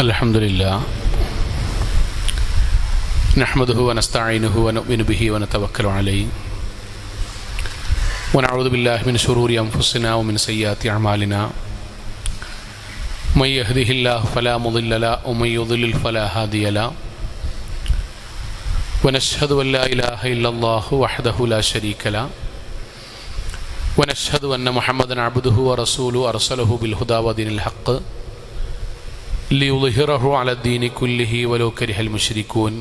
അൽഹംദുലില്ലാ നഹ്മദുഹു വനസ്തഈനുഹു വനുഅ്മിനു ബിഹി വനതവക്കലു അലൈഹി വനഊദു ബില്ലാഹി മിൻ ശുറൂരി അൻഫുസിനാ വമിൻ സയ്യിആതി അഅ്മാലിനാ മൻ യഹ്ദിഹില്ലാഹു ഫലാ മുളില്ല ലഹു വമൻ യുദ്ലിൽ ഫലാ ഹാദിയ ലഹു വനശ്ഹദു അൻ ലാ ഇലാഹ ഇല്ലല്ലാഹു വഹ്ദഹു ലാ ശരീക ലഹു വനശ്ഹദു അന്ന മുഹമ്മദൻ അബ്ദുഹു വറസൂലുഹു അർസലഹു ബിൽ ഹുദാ വദീനിൽ ഹഖ് ലിയുദ്ഹിറഹു അലദ്ദീനി കുല്ലിഹി വലൗ കരിഹൽ മുശ്രികൂൻ.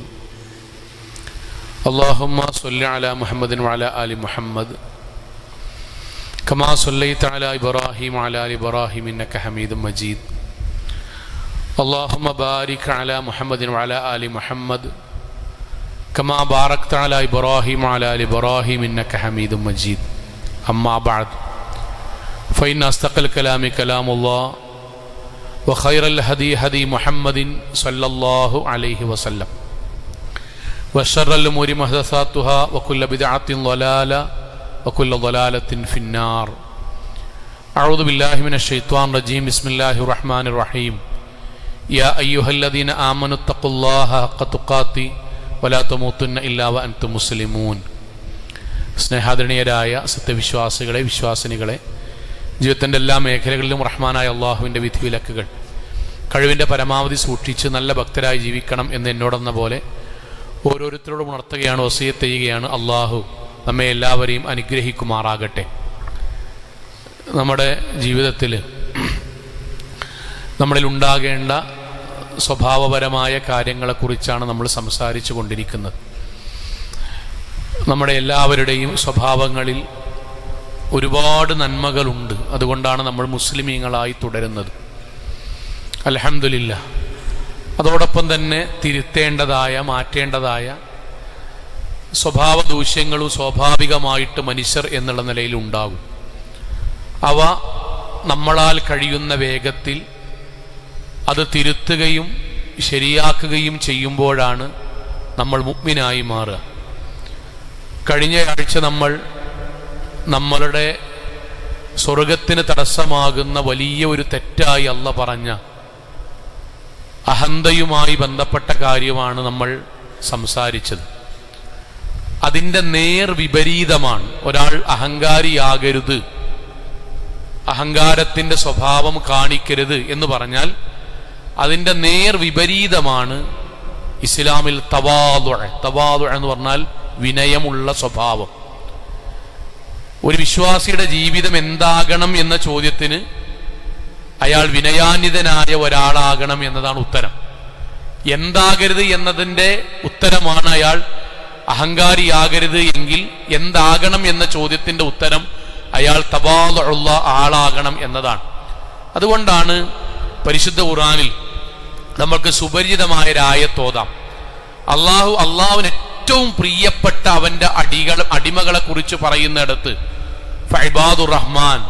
അല്ലാഹുമ്മ സ്വല്ലി അലാ മുഹമ്മദിൻ വഅലാ ആലി മുഹമ്മദ് കമാ സ്വല്ലൈത അലാ ഇബ്രാഹീം വഅലാ ആലി ഇബ്രാഹീം ഇന്നക ഹമീദും മജീദ്. അല്ലാഹുമ്മ ബാരിക് അലാ മുഹമ്മദിൻ വഅലാ ആലി മുഹമ്മദ് കമാ ബാറക്ത അലാ ഇബ്രാഹീം വഅലാ ആലി ഇബ്രാഹീം ഇന്നക ഹമീദും മജീദ്. അമ്മാ ബഅദ് ഫഇന്ന അസ്തഖൽ കലാമി കലാമുല്ലാഹ് وخير الهدي هدي محمد صلى الله عليه وسلم وشر الأمور محدثاتها وكل بدعة ضلالة وكل ضلالة في النار. أعوذ بالله من الشيطان الرجيم. بسم الله الرحمن الرحيم. يا أيها الذين آمنوا اتقوا الله حق تقاته ولا تموتن إلا وأنتم مسلمون. സ്നേഹാദരണീയരായ സത്യവിശ്വാസികളെ, വിശ്വാസിനികളെ, ജീവിതത്തിൻ്റെ എല്ലാ മേഖലകളിലും റഹ്മാനായ അള്ളാഹുവിൻ്റെ വിധിവിലക്കുകൾ കഴിവിൻ്റെ പരമാവധി സൂക്ഷിച്ച് നല്ല ഭക്തരായി ജീവിക്കണം എന്ന് എന്നോടെന്ന പോലെ ഓരോരുത്തരോടും ഉണർത്തുകയാണ്, വസിയത്ത് ചെയ്യുകയാണ്. അള്ളാഹു നമ്മെ എല്ലാവരെയും അനുഗ്രഹിക്കുമാറാകട്ടെ. നമ്മുടെ ജീവിതത്തിൽ നമ്മളിൽ ഉണ്ടാകേണ്ട സ്വഭാവപരമായ കാര്യങ്ങളെക്കുറിച്ചാണ് നമ്മൾ സംസാരിച്ചു കൊണ്ടിരിക്കുന്നത്. നമ്മുടെ എല്ലാവരുടെയും സ്വഭാവങ്ങളിൽ ഒരുപാട് നന്മകളുണ്ട്. അതുകൊണ്ടാണ് നമ്മൾ മുസ്ലിമീങ്ങളായി തുടരുന്നത്. അൽഹംദുലില്ലാ. അതോടൊപ്പം തന്നെ തിരുത്തേണ്ടതായ, മാറ്റേണ്ടതായ സ്വഭാവ ദൂഷ്യങ്ങളും സ്വാഭാവികമായിട്ട് മനുഷ്യർ എന്നുള്ള നിലയിൽ ഉണ്ടാകും. അവ നമ്മളാൽ കഴിയുന്ന വേഗത്തിൽ അത് തിരുത്തുകയും ശരിയാക്കുകയും ചെയ്യുമ്പോഴാണ് നമ്മൾ മുഅ്മിനായി മാറുക. കഴിഞ്ഞ ആഴ്ച നമ്മളുടെ സ്വർഗത്തിന് തടസ്സമാകുന്ന വലിയ ഒരു തെറ്റായി അല്ലാഹ് പറഞ്ഞ അഹന്തയുമായി ബന്ധപ്പെട്ട കാര്യമാണ് നമ്മൾ സംസാരിച്ചത്. അതിൻ്റെ നേർ വിപരീതമാണ് ഒരാൾ അഹങ്കാരിയാകരുത്, അഹങ്കാരത്തിൻ്റെ സ്വഭാവം കാണിക്കരുത് എന്ന് പറഞ്ഞാൽ അതിൻ്റെ നേർ വിപരീതമാണ് ഇസ്ലാമിൽ തവാദു എന്ന് പറഞ്ഞാൽ വിനയമുള്ള സ്വഭാവം. ഒരു വിശ്വാസിയുടെ ജീവിതം എന്താകണം എന്ന ചോദ്യത്തിന് അയാൾ വിനയാന്വിതനായ ഒരാളാകണം എന്നതാണ് ഉത്തരം. എന്താകരുത് എന്നതിൻ്റെ ഉത്തരമാണ് അയാൾ അഹങ്കാരിയാകരുത് എങ്കിൽ എന്താകണം എന്ന ചോദ്യത്തിൻ്റെ ഉത്തരം അയാൾ തവാദുള്ള ആളാകണം എന്നതാണ്. അതുകൊണ്ടാണ് പരിശുദ്ധ ഖുർആനിൽ നമ്മൾക്ക് സുപരിചിതമായ ഒരായത്തോതാം. അള്ളാഹുവിന് ഏറ്റവും പ്രിയപ്പെട്ട അവന്റെ അടിമകളെ കുറിച്ച് പറയുന്നിടത്ത് ഫഇബാദുർ റഹ്മാൻ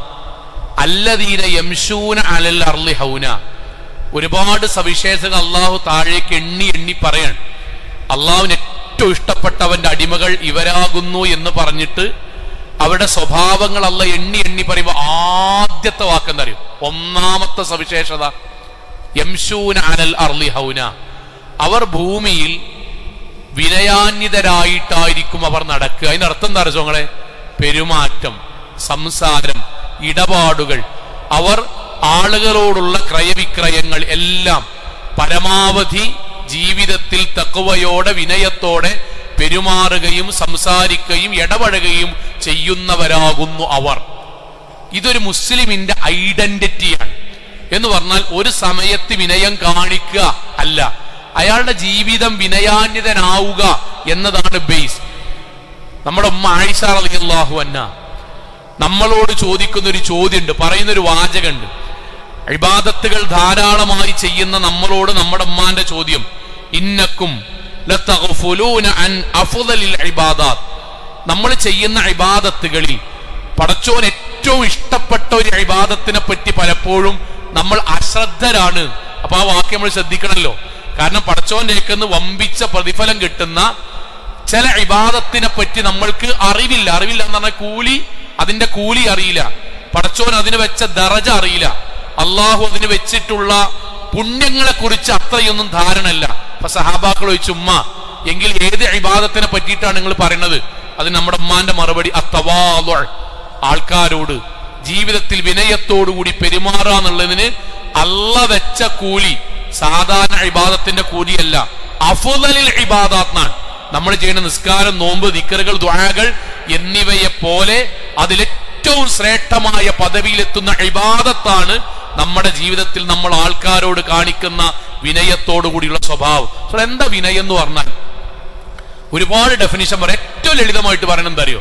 അല്ലദീന യംശൂന അലൽ അർളി ഹൗന, ഒരുപാട് സവിശേഷതകൾ അള്ളാഹു താഴേക്ക് എണ്ണി പറയാൻ. അള്ളാഹുവിന് ഏറ്റവും ഇഷ്ടപ്പെട്ട അവന്റെ അടിമകൾ ഇവരാകുന്നു എന്ന് പറഞ്ഞിട്ട് അവരുടെ സ്വഭാവങ്ങൾ അള്ളാഹ് എണ്ണി പറയുമ്പോൾ ആദ്യത്തെ വാക്കെന്താ അറിയും? ഒന്നാമത്തെ സവിശേഷത യംശൂന അലൽ അർളി ഹൗന, അവർ ഭൂമിയിൽ വിനയാന്വിതരായിട്ടായിരിക്കും അവർ നടക്കുക. അതിനർത്ഥം എന്താ അറിഞ്ഞോങ്ങളെ? പെരുമാറ്റം, സംസാരം, ഇടപാടുകൾ, അവർ ആളുകളോടുള്ള ക്രയവിക്രയങ്ങൾ എല്ലാം പരമാവധി ജീവിതത്തിൽ തഖ്വയോടെ വിനയത്തോടെ പെരുമാറുകയും സംസാരിക്കുകയും ഇടപഴകുകയും ചെയ്യുന്നവരാകുന്നു അവർ. ഇതൊരു മുസ്ലിമിന്റെ ഐഡന്റിറ്റിയാണ്. എന്ന് പറഞ്ഞാൽ ഒരു സമയത്ത് വിനയം കാണിക്കുക അല്ല, അയാളുടെ ജീവിതം വിനയാന്വിതനാവുക എന്നതാണ് ബേസ്. നമ്മുടെ ഉമ്മ ആയിഷ റളിയല്ലാഹു അൻഹ നമ്മളോട് ചോദിക്കുന്ന ഒരു ചോദ്യമുണ്ട്, പറയുന്നൊരു വാചകമുണ്ട്. ഇബാദത്തുകൾ ധാരാളമായി ചെയ്യുന്ന നമ്മളോട് നമ്മുടെ ഉമ്മാന്റെ ചോദ്യം, ഇന്നക്കും ലതഗ്ഫുലൂന അൻ അഫ്ളലിൽ ഇബാദാത്ത്, നമ്മൾ ചെയ്യുന്ന ഇബാദത്തുകളിൽ പടച്ചോൻ ഏറ്റവും ഇഷ്ടപ്പെട്ട ഒരു ഇബാദത്തിനെ പറ്റി പലപ്പോഴും നമ്മൾ അശ്രദ്ധരാണ്. അപ്പൊ ആ വാക്യം നമ്മൾ ശ്രദ്ധിക്കണമല്ലോ. കാരണം പടച്ചോന്റേക്കെന്ന് വമ്പിച്ച പ്രതിഫലം കിട്ടുന്ന ചില ഇബാദത്തിനെ പറ്റി നമ്മൾക്ക് അറിവില്ല എന്ന് പറഞ്ഞാൽ അതിന്റെ കൂലി അറിയില്ല. പടച്ചോൻ അതിന് വെച്ച ദറജ അറിയില്ല. അള്ളാഹു അതിന് വെച്ചിട്ടുള്ള പുണ്യങ്ങളെ കുറിച്ച് അത്രയൊന്നും ധാരണയല്ല. അപ്പൊ സഹാബാക്കൾ ചോദിച്ചു, ഉമ്മ എങ്കിൽ ഏത് ഇബാദത്തിനെ പറ്റിയിട്ടാണ് നിങ്ങൾ പറയുന്നത്? അത് നമ്മുടെ ഉമ്മാന്റെ മറുപടി അത്തവാദു, ആൾക്കാരോട് ജീവിതത്തിൽ വിനയത്തോടുകൂടി പെരുമാറുക എന്നുള്ളതിന് അല്ലാഹ് വെച്ച കൂലി സാധാരണ ഇബാദത്തിന്റെ കൂലിയല്ല, അഫ്ളലിൽ ഇബാദാത്താണ്. നമ്മൾ ചെയ്യുന്ന നിസ്കാരം, നോമ്പ്, ദിക്റുകൾ, ദുആകൾ എന്നിവയെ പോലെ അതിലേറ്റവും ശ്രേഷ്ഠമായ പദവിയിലെത്തുന്ന ഇബാദത്താണ് നമ്മുടെ ജീവിതത്തിൽ നമ്മൾ ആൾക്കാരോട് കാണിക്കുന്ന വിനയത്തോടു കൂടിയുള്ള സ്വഭാവം. എന്താ വിനയം എന്ന് പറഞ്ഞാൽ ഒരുപാട് ഡെഫിനിഷൻ പറയാം. ഏറ്റവും ലളിതമായിട്ട് പറയണം എന്താ അറിയോ?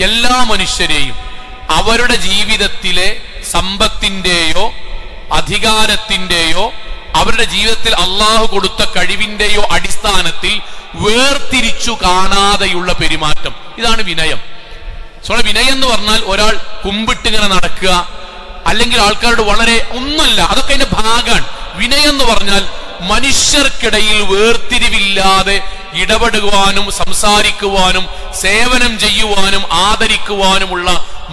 എല്ലാ മനുഷ്യരെയും അവരുടെ ജീവിതത്തിലെ സമ്പത്തിന്റെയോ അധികാരത്തിന്റെയോ അവരുടെ ജീവിതത്തിൽ അള്ളാഹു കൊടുത്ത കഴിവിന്റെയോ അടിസ്ഥാനത്തിൽ വേർതിരിച്ചു കാണാതെയുള്ള പെരുമാറ്റം, ഇതാണ് വിനയം. വിനയം എന്ന് പറഞ്ഞാൽ ഒരാൾ കുമ്പിട്ടിങ്ങനെ നടക്കുക, അല്ലെങ്കിൽ ആൾക്കാരോട് വളരെ ഒന്നല്ല, അതൊക്കെ അതിന്റെ ഭാഗമാണ്. വിനയം എന്ന് പറഞ്ഞാൽ മനുഷ്യർക്കിടയിൽ വേർതിരിവില്ലാതെ ഇടപെടുവാനും സംസാരിക്കുവാനും സേവനം ചെയ്യുവാനും ആദരിക്കുവാനുമുള്ള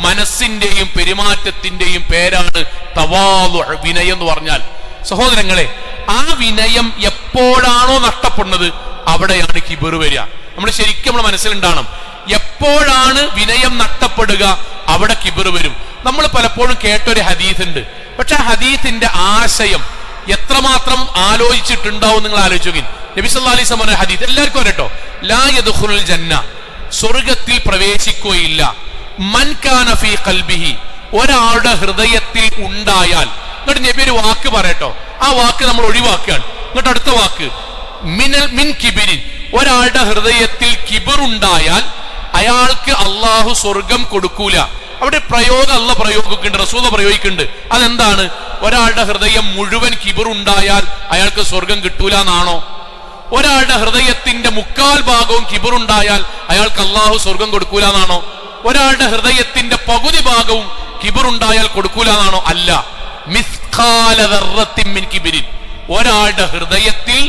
മനസ്സിന്റെയും പെരുമാറ്റത്തിന്റെയും പേരാണ് തവാളു, വിനയം എന്ന് പറഞ്ഞാൽ. സഹോദരങ്ങളെ, ആ വിനയം എപ്പോഴാണോ നഷ്ടപ്പെടുന്നത് അവിടെയാണ് കിബർ വരിക. നമ്മൾ ശരിക്കും നമ്മുടെ മനസ്സിലുണ്ടാകണം, എപ്പോഴാണ് വിനയം നഷ്ടപ്പെടുക അവിടെ കിബർ വരും. നമ്മൾ പലപ്പോഴും കേട്ടൊരു ഹദീസ് ഉണ്ട്, പക്ഷെ ആ ഹദീസിന്റെ ആശയം എത്രമാത്രം ആലോചിച്ചിട്ടുണ്ടാവും നിങ്ങൾ ആലോചിച്ചു. നബി സല്ലല്ലാഹു അലൈഹി വസല്ലം ഹദീസ് എല്ലാവർക്കും അറിയട്ടോ, ലാ യദ്ഖുലുൽ ജന്ന, സ്വർഗ്ഗത്തിൽ പ്രവേശിക്കുകയില്ല, മൻ കാന ഫീ ഖൽബിഹി, ഒരാളുടെ ഹൃദയത്തിൽ ഉണ്ടായാൽ. എന്നിട്ട് നബി ഒരു വാക്ക് പറയട്ടോ, ആ വാക്ക് നമ്മൾ ഒഴിവാക്കുകയാണ്. എന്നിട്ട് അടുത്ത വാക്ക് മിൻ കിബിരിൻ, ഒരാളുടെ ഹൃദയത്തിൽ കിബർ ഉണ്ടായാൽ അയാൾക്ക് അള്ളാഹു സ്വർഗം കൊടുക്കൂല. അവിടെ പ്രയോഗം അല്ലാഹ് പ്രയോഗിക്കുന്നുണ്ട്, റസൂൽ പ്രയോഗിക്കുന്നുണ്ട്. അതെന്താണ്? ഒരാളുടെ ഹൃദയം മുഴുവൻ കിബർ ഉണ്ടായാൽ അയാൾക്ക് സ്വർഗം കിട്ടൂല എന്നാണോ? ഒരാളുടെ ഹൃദയത്തിന്റെ മുക്കാൽ ഭാഗവും കിബർ ഉണ്ടായാൽ അയാൾക്ക് അള്ളാഹു സ്വർഗം കൊടുക്കൂല എന്നാണോ? ഒരാളുടെ ഹൃദയത്തിന്റെ പകുതി ഭാഗവും കിബർ ഉണ്ടായാൽ കൊടുക്കൂല എന്നാണോ? അല്ല. മിസ്ഖാല ദർറത്തിൻ മിൻ കിബിരിൻ, ഒരാളുടെ ഹൃദയത്തിൽ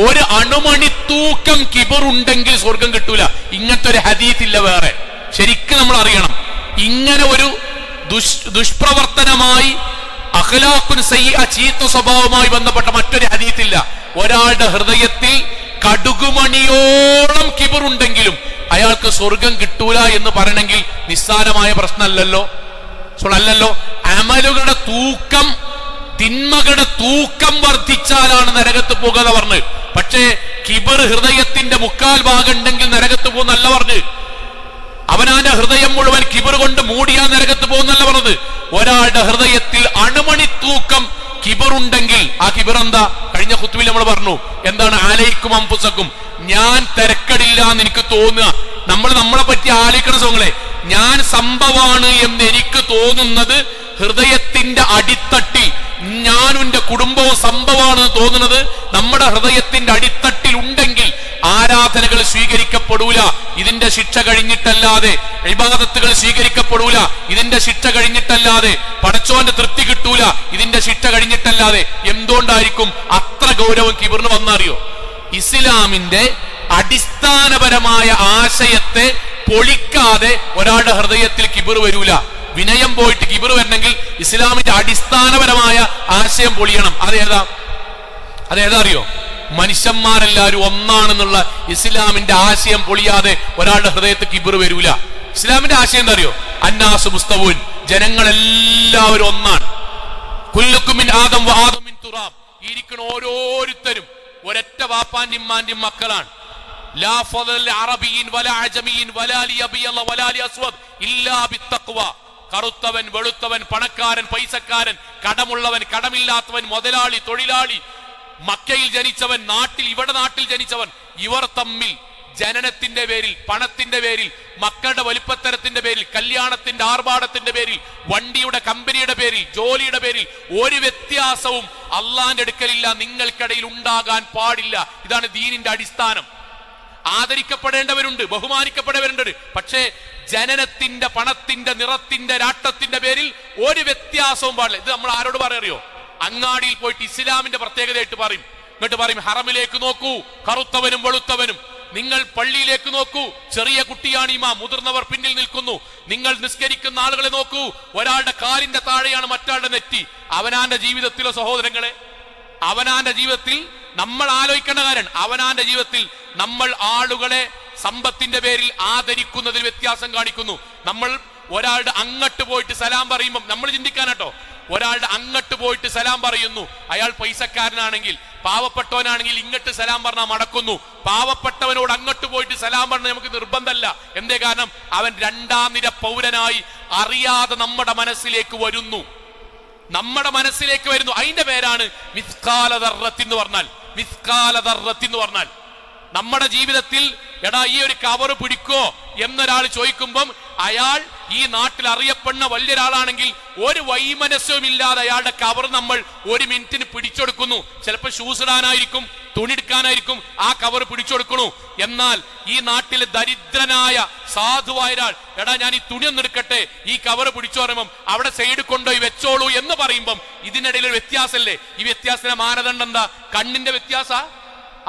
ഒരു അണുമണി തൂക്കം കിബർ ഉണ്ടെങ്കിൽ സ്വർഗം കിട്ടൂല. ഇങ്ങനത്തെ ഒരു ഹദീസ് ഇല്ല വേറെ. ശരിക്കും നമ്മൾ അറിയണം, ഇങ്ങനെ ഒരു ദുഷ്പ്രവർത്തനമായി അഖ്ലാഖുൻ സയ്യിഅ, ചീത്ത സ്വഭാവമായി ബന്ധപ്പെട്ട മറ്റൊരു ഹദീസ് ഇല്ല. ഒരാളുടെ ഹൃദയത്തിൽ കടുകുമണിയോളം കിബർ ഉണ്ടെങ്കിലും അയാൾക്ക് സ്വർഗം കിട്ടൂല എന്ന് പറയണമെങ്കിൽ നിസ്സാരമായ പ്രശ്നമല്ലല്ലോ. അല്ലല്ലോ. അമലുകളുടെ തൂക്കം, തിന്മകളുടെ തൂക്കം വർദ്ധിച്ചാലാണ് നരകത്ത് പോകുക പറഞ്ഞ്. പക്ഷേ കിബർ ഹൃദയത്തിന്റെ മുക്കാൽ ഭാഗം ഉണ്ടെങ്കിൽ നരകത്ത് പോകുന്നല്ല പറഞ്ഞ്. അവനാന്റെ ഹൃദയം മുഴുവൻ കിബർ കൊണ്ട് മൂടിയാ നരകത്ത് പോകുന്നല്ല പറഞ്ഞത്. ഒരാളുടെ ഹൃദയത്തിൽ അണുമണി തൂക്കം കിബർ ഉണ്ടെങ്കിൽ ആ കിബർ എന്താ? കഴിഞ്ഞ ഖുത്ബയിൽ നമ്മൾ പറഞ്ഞു, എന്താണ്? അലൈക്കും അൻഫുസക്കും, ഞാൻ തിരക്കടില്ല എന്ന് എനിക്ക് തോന്നുക. നമ്മളെ പറ്റി ആലോചിക്കണം സുഹൃത്തുക്കളെ. ഞാൻ സംഭവമാണ് എന്ന് എനിക്ക് തോന്നുന്നത് ഹൃദയത്തിന്റെ അടിത്തട്ടിൽ, ഞാനും എന്റെ കുടുംബവും സംഭവമാണെന്ന് തോന്നുന്നത് നമ്മുടെ ഹൃദയത്തിന്റെ അടിത്തട്ടിൽ ഉണ്ടെങ്കിൽ ആരാധനകൾ സ്വീകരിക്കപ്പെടൂല, ഇതിന്റെ ശിക്ഷ കഴിഞ്ഞിട്ടല്ലാതെ. ഇബാദത്തുകൾ സ്വീകരിക്കപ്പെടൂല, ഇതിന്റെ ശിക്ഷ കഴിഞ്ഞിട്ടല്ലാതെ. പടച്ചോന്റെ തൃപ്തി കിട്ടൂല, ഇതിന്റെ ശിക്ഷ കഴിഞ്ഞിട്ടല്ലാതെ. എന്തുകൊണ്ടായിരിക്കും അത്ര ഗൗരവം കിബറിന് വന്നറിയോ? ഇസ്ലാമിന്റെ അടിസ്ഥാനപരമായ ആശയത്തെ പൊളിക്കാതെ ഒരാളുടെ ഹൃദയത്തിൽ കിബർ വരൂല. വിനയം പോയിട്ട് കിബർ വരണമെങ്കിൽ ഇസ്ലാമിന്റെ അടിസ്ഥാനപരമായ ആശയം പൊളിയണം. അതേതാ അറിയോ? മനുഷ്യന്മാരെല്ലാവരും ഒന്നാണെന്നുള്ള ഇസ്ലാമിന്റെ ആശയം പൊളിയാതെ ഒരാളുടെ ഹൃദയത്തിൽ കിബർ വരൂല. ഇസ്ലാമിന്റെ ആശയം എന്താ അറിയോ? അന്നാസു മുസ്തവൂൻ, ജനങ്ങളെല്ലാവരും ഒന്നാണ്. കുല്ലുക്കും മിൻ ആദം വ ആദം മിൻ തുറാബ്, ഇരിക്കുന്ന ഓരോരുത്തരും ഒരൊറ്റ വാപ്പാന്റെയും ഉമ്മാന്റെയും മക്കളാണ്. ലാ ഫളൽ അറബിയിൻ വലാ അജമിയിൻ വലാ ലിയബിയല്ല വലാ ലിഅസ്വദ് ഇല്ലാ ബിത്തഖ്വ, കറുത്തവൻ വെളുത്തവൻ, പണക്കാരൻ പൈസക്കാരൻ, കടമുള്ളവൻ കടമില്ലാത്തവൻ, മുതലാളി തൊഴിലാളി, മക്കയിൽ ജനിച്ചവൻ ഇവിടെ നാട്ടിൽ ജനിച്ചവൻ, ഇവർ തമ്മിൽ ജനനത്തിന്റെ പേരിൽ, പണത്തിന്റെ പേരിൽ, മക്കളുടെ വലിപ്പത്തരത്തിന്റെ പേരിൽ, കല്യാണത്തിന്റെ ആർഭാടത്തിന്റെ പേരിൽ, വണ്ടിയുടെ കമ്പനിയുടെ പേരിൽ, ജോലിയുടെ പേരിൽ ഒരു വ്യത്യാസവും അള്ളാന്റെ അടുക്കലില്ല, നിങ്ങൾക്കിടയിൽ ഉണ്ടാകാൻ പാടില്ല. ഇതാണ് ദീനിന്റെ അടിസ്ഥാനം. ആദരിക്കപ്പെടേണ്ടവരുണ്ട്, ബഹുമാനിക്കപ്പെടേണ്ടവരുണ്ട്. പക്ഷേ ജനനത്തിന്റെ, പണത്തിന്റെ, നിറത്തിന്റെ, രാഷ്ട്രത്തിന്റെ പേരിൽ ഒരു വ്യത്യാസവും പാടില്ല. ഇത് നമ്മൾ ആരോട് പറയറിയോ? അങ്ങാടിയിൽ പോയിട്ട് ഇസ്ലാമിന്റെ പ്രത്യേകതയായിട്ട് പറയും. എന്നിട്ട് പറയും, ഹറമിലേക്ക് നോക്കൂ, കറുത്തവനും വെളുത്തവനും. നിങ്ങൾ പള്ളിയിലേക്ക് നോക്കൂ, ചെറിയ കുട്ടിയാണ് ഇമാം, മുതിർന്നവർ പിന്നിൽ നിൽക്കുന്നു. നിങ്ങൾ നിസ്കരിക്കുന്ന ആളുകളെ നോക്കൂ, ഒരാളുടെ കാലിന്റെ താഴെയാണ് മറ്റാളുടെ നെറ്റി. അവനാന്റെ ജീവിതത്തിലെ സഹോദരങ്ങളെ അവനാന്റെ ജീവിതത്തിൽ നമ്മൾ ആലോചിക്കേണ്ട കാര്യമാണ്. അവനാന്റെ ജീവിതത്തിൽ നമ്മൾ ആളുകളെ സമ്പത്തിന്റെ പേരിൽ ആദരിക്കുന്നതിൽ വ്യത്യാസം കാണിക്കുന്നു. നമ്മൾ ഒരാളുടെ അങ്ങട്ട് പോയിട്ട് സലാം പറയുമ്പോൾ നമ്മൾ ചിന്തിക്കാനട്ടോ, ഒരാളുടെ അങ്ങട്ട് പോയിട്ട് സലാം പറയുന്നു, അയാൾ പൈസക്കാരനാണെങ്കിൽ പാവപ്പെട്ടവനാണെങ്കിൽ ഇങ്ങോട്ട് സലാം പറഞ്ഞാൽ മടക്കുന്നു. പാവപ്പെട്ടവനോട് അങ്ങോട്ട് പോയിട്ട് സലാം പറഞ്ഞാൽ നമുക്ക് നിർബന്ധമല്ല. എന്തേ? കാരണം അവൻ രണ്ടാം നിര പൗരനായി അറിയാതെ നമ്മുടെ മനസ്സിലേക്ക് വരുന്നു. അതിന്റെ പേരാണ് മിസ്കാല ദർറത്ത് എന്ന് പറഞ്ഞാൽ. മിസ്കാല ദർറത്ത് എന്ന് പറഞ്ഞാൽ നമ്മുടെ ജീവിതത്തിൽ എടാ ഈ ഒരു കവർ പിടിക്കോ എന്നൊരാൾ ചോദിക്കുമ്പം അയാൾ ഈ നാട്ടിൽ അറിയപ്പെടുന്ന വലിയൊരാളാണെങ്കിൽ ഒരു വൈമനസ്യവും ഇല്ലാതെ അയാളുടെ കവർ നമ്മൾ ഒരു മിനിറ്റിന് പിടിച്ചെടുക്കുന്നു. ചിലപ്പോൾ ഷൂസ് ഇടാനായിരിക്കും, തുണി എടുക്കാനായിരിക്കും, ആ കവർ പിടിച്ചെടുക്കണു. എന്നാൽ ഈ നാട്ടിലെ ദരിദ്രനായ സാധുവായ ഒരാൾ എടാ ഞാൻ ഈ തുണി ഒന്ന് എടുക്കട്ടെ, ഈ കവർ പിടിച്ചു പറയുമ്പം അവിടെ സൈഡ് കൊണ്ടുപോയി വെച്ചോളൂ എന്ന് പറയുമ്പം ഇതിനിടയിൽ ഒരു വ്യത്യാസമല്ലേ? ഈ വ്യത്യാസത്തിന്റെ മാനദണ്ഡം എന്താ? കണ്ണിന്റെ വ്യത്യാസ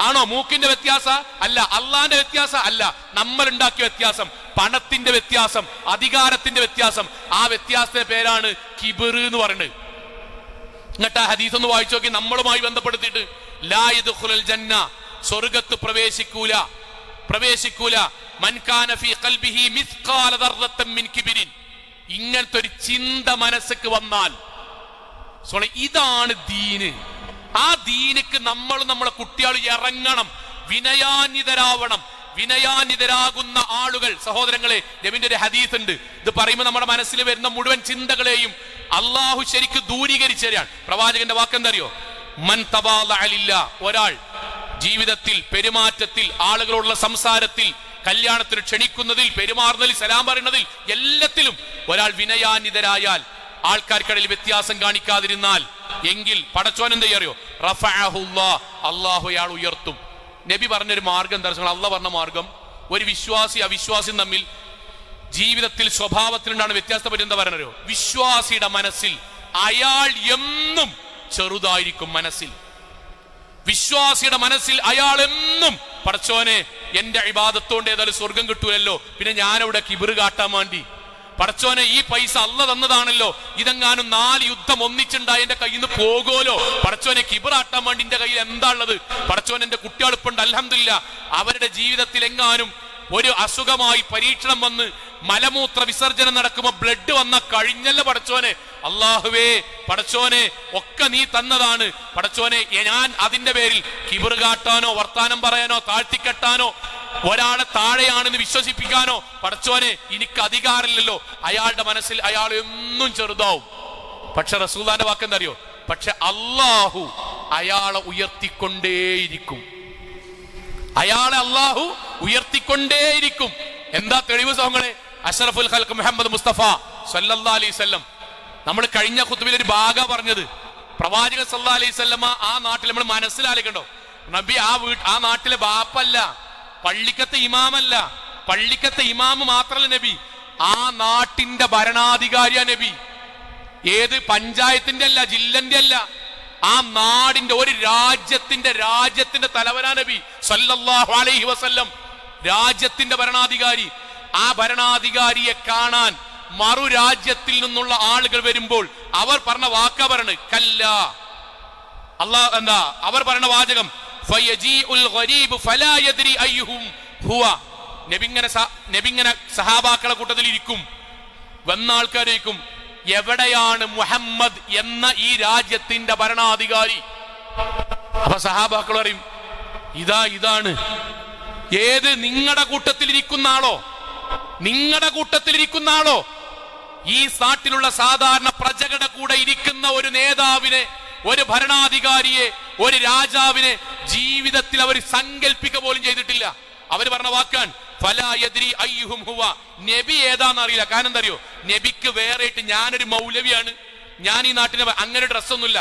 ആണോ? മൂക്കിന്റെ വ്യത്യാസ അല്ല. അള്ളാന്റെ വ്യത്യാസ അല്ല. നമ്മൾ ഉണ്ടാക്കിയ വ്യത്യാസം, പണത്തിന്റെ വ്യത്യാസം, അധികാരത്തിന്റെ വ്യത്യാസം. ആ വ്യത്യാസത്തിന്റെ പേരാണ് കിബിർ എന്ന് പറയുന്നത്. എന്നിട്ട് ആ ഹദീസ് ഒന്ന് വായിച്ചു നോക്കി, നമ്മളുമായി ബന്ധപ്പെടുത്തിയിട്ട് ലാ യദ്ഖുലുൽ ജന്ന, സ്വർഗ്ഗത്ത് പ്രവേശിക്കൂല മൻ കാന ഫീ ഖൽബിഹി മിസ്ഖാല ദർറത്തൻ മിൻ കിബിരിൻ. ഇങ്ങനത്തെ ഒരു ചിന്ത മനസ്സിക്ക് വന്നാൽ ഇതാണ് ദീന്. ആ ദീനിക്ക് നമ്മളെ കുട്ടികൾ ഇറങ്ങണം, വിനയാന്വിതരാവണം. വിനയാന്വിതരാകുന്ന ആളുകൾ, സഹോദരങ്ങളെ, നബിന്റെ ഒരു ഹദീസ് ഉണ്ട്. ഇത് പറയുമ്പോൾ നമ്മുടെ മനസ്സിൽ വരുന്ന മുഴുവൻ ചിന്തകളെയും അള്ളാഹു ശരിക്ക് ദൂരീകരിച്ചു തരാൻ. പ്രവാചകന്റെ വാക്കെന്തറിയോ? മൻ തബാലഅ ലില്ലാഹ്, ഒരാൾ ജീവിതത്തിൽ, പെരുമാറ്റത്തിൽ, ആളുകളോടുള്ള സംസാരത്തിൽ, കല്യാണത്തിന് ക്ഷണിക്കുന്നതിൽ, പെരുമാറുന്നതിൽ, സലാം പറയുന്നതിൽ, എല്ലാത്തിലും ഒരാൾ വിനയാന്വിതരായാൽ, ആൾക്കാർക്കിടയിൽ വ്യത്യാസം കാണിക്കാതിരുന്നാൽ, എങ്കിൽ പടച്ചോൻ എന്താ അറിയോ? റഫഅഹുല്ലാഹ്, അള്ളാഹു അയാൾ ഉയർത്തും. നബി പറഞ്ഞൊരു മാർഗം എന്താ? അള്ളാഹ് പറഞ്ഞ മാർഗം, ഒരു വിശ്വാസി അവിശ്വാസിയും തമ്മിൽ ജീവിതത്തിൽ സ്വഭാവത്തിലുണ്ടാണ് വ്യത്യാസത്തെ പറ്റി എന്താ പറയുന്നോ? വിശ്വാസിയുടെ മനസ്സിൽ അയാൾ എന്നും ചെറുതായിരിക്കും. വിശ്വാസിയുടെ മനസ്സിൽ അയാൾ എന്നും പടച്ചോനെ എന്റെ ഇബാദത്തോണ്ട് ഏതായാലും സ്വർഗം കിട്ടൂലല്ലോ, പിന്നെ ഞാനവിടെ കിബിറ് കാട്ടാൻ വേണ്ടി, പടച്ചോനെ ഈ പൈസ അള്ള തന്നതാണല്ലോ, ഇതെങ്ങാനും 4 യുദ്ധം ഒന്നിച്ചുണ്ടായി എന്റെ കയ്യിൽ നിന്ന് പോകുമല്ലോ, പടച്ചോനെ കിബിറാട്ടാൻ വേണ്ടി എന്റെ കയ്യിൽ എന്താ ഉള്ളത്? പടച്ചോൻ എന്റെ കുട്ടികളിപ്പുണ്ട്, അൽഹംദുലില്ലാ. അവരുടെ ജീവിതത്തിൽ എങ്ങാനും ഒരു അസുഖമായി പരീക്ഷണം വന്ന് മലമൂത്ര വിസർജനം നടക്കുമ്പോ ബ്ലഡ് വന്ന കഴിഞ്ഞല്ല പടച്ചോനെ. അള്ളാഹുവേ പടച്ചോനെ ഒക്കെ നീ തന്നതാണ് പടച്ചോനെ, ഞാൻ അതിന്റെ പേരിൽ കിബിറ് കാട്ടാനോ വർത്താനം പറയാനോ താഴ്ത്തിക്കെട്ടാനോ ഒരാളെ താഴെയാണെന്ന് വിശ്വസിപ്പിക്കാനോ പടച്ചോനെ എനിക്ക് അധികാരമില്ലല്ലോ. അയാളുടെ മനസ്സിൽ അയാൾ എന്നും ചെറുതാവും. പക്ഷെ റസൂലുള്ളാഹിന്റെ വാക്കെന്തറിയോ? പക്ഷെ അള്ളാഹു അയാളെ ഉയർത്തിക്കൊണ്ടേയിരിക്കും. അയാളെ അള്ളാഹു ഉയർത്തിക്കൊണ്ടേയിരിക്കും. എന്താ തെളിവ് സഹോദരങ്ങളെ? അഷ്റഫുൽ ഖൽഖ് മുഹമ്മദ് മുസ്തഫ സല്ലല്ലാഹു അലൈഹി വസല്ലം, നമ്മൾ കഴിഞ്ഞ ഖുതുബയിൽ ഒരു ഭാഗം പറഞ്ഞത്, പ്രവാചകൻ സല്ലല്ലാഹു അലൈഹി വസല്ലമ ആ നാട്ടിൽ നമ്മൾ മനസ്സിലാക്കണ്ടോ, നബി ആ നാട്ടിലെ ബാപ്പല്ല, പള്ളിക്കത്തെ ഇമാമല്ല, പള്ളിക്കത്തെ ഇമാമ് മാത്രല്ല നബി, ആ നാട്ടിന്റെ ഭരണാധികാരിയാ നബി. ഏത് പഞ്ചായത്തിന്റെ അല്ല, ജില്ലന്റെ അല്ല, ആ നാടിന്റെ ഒരു രാജ്യത്തിന്റെ തലവനാ നബി സല്ലല്ലാഹു അലൈഹി വസല്ലം. രാജ്യത്തിന്റെ ഭരണാധികാരി. ആ ഭരണാധികാരിയെ കാണാൻ മറു രാജ്യത്തിൽ നിന്നുള്ള ആളുകൾ വരുമ്പോൾ അവർ പറഞ്ഞ വാക്കാ പറയണ്, കല്ല. അല്ലാഹ് എന്താ അവർ പറഞ്ഞ വാചകം? ഫയജീഉൽ ഗരീബ് ഫലാ യദ്രി അയ്യുഹും ഹുവ. നബിങ്ങനെ സഹാബാക്കളെ കൂട്ടത്തിൽ ഇരിക്കും. വന്ന ആൾക്കാരേക്കും, എവിടെയാണ് മുഹമ്മദ് എന്ന ഈ രാജ്യത്തിന്റെ ഭരണാധികാരി? അപ്പൊ സഹാബാക്കൾ പറയും, ഇതാണ്. ഏത്? നിങ്ങളുടെ കൂട്ടത്തിലിരിക്കുന്ന ആളോ? ഈ നാട്ടിലുള്ള സാധാരണ പ്രജകളുടെ കൂടെ ഇരിക്കുന്ന ഒരു നേതാവിനെ, ഒരു ഭരണാധികാരിയെ, ഒരു രാജാവിനെ ജീവിതത്തിൽ അവർ സങ്കല്പിക്ക പോലും ചെയ്തിട്ടില്ല. അവർ പറഞ്ഞ വാക്കാൻ ഫലാ യദ്രി അയ്യുഹും ഹുവ. നബി ഏതാന്ന് അറിയില്ല. കാരണം എന്താ അറിയോ? നബിക്ക് വേറെ ആയിട്ട് ഞാനൊരു മൗലവിയാണ്, ഞാൻ ഈ നാട്ടിലെ അങ്ങനെ ഡ്രസ്സൊന്നുമില്ല.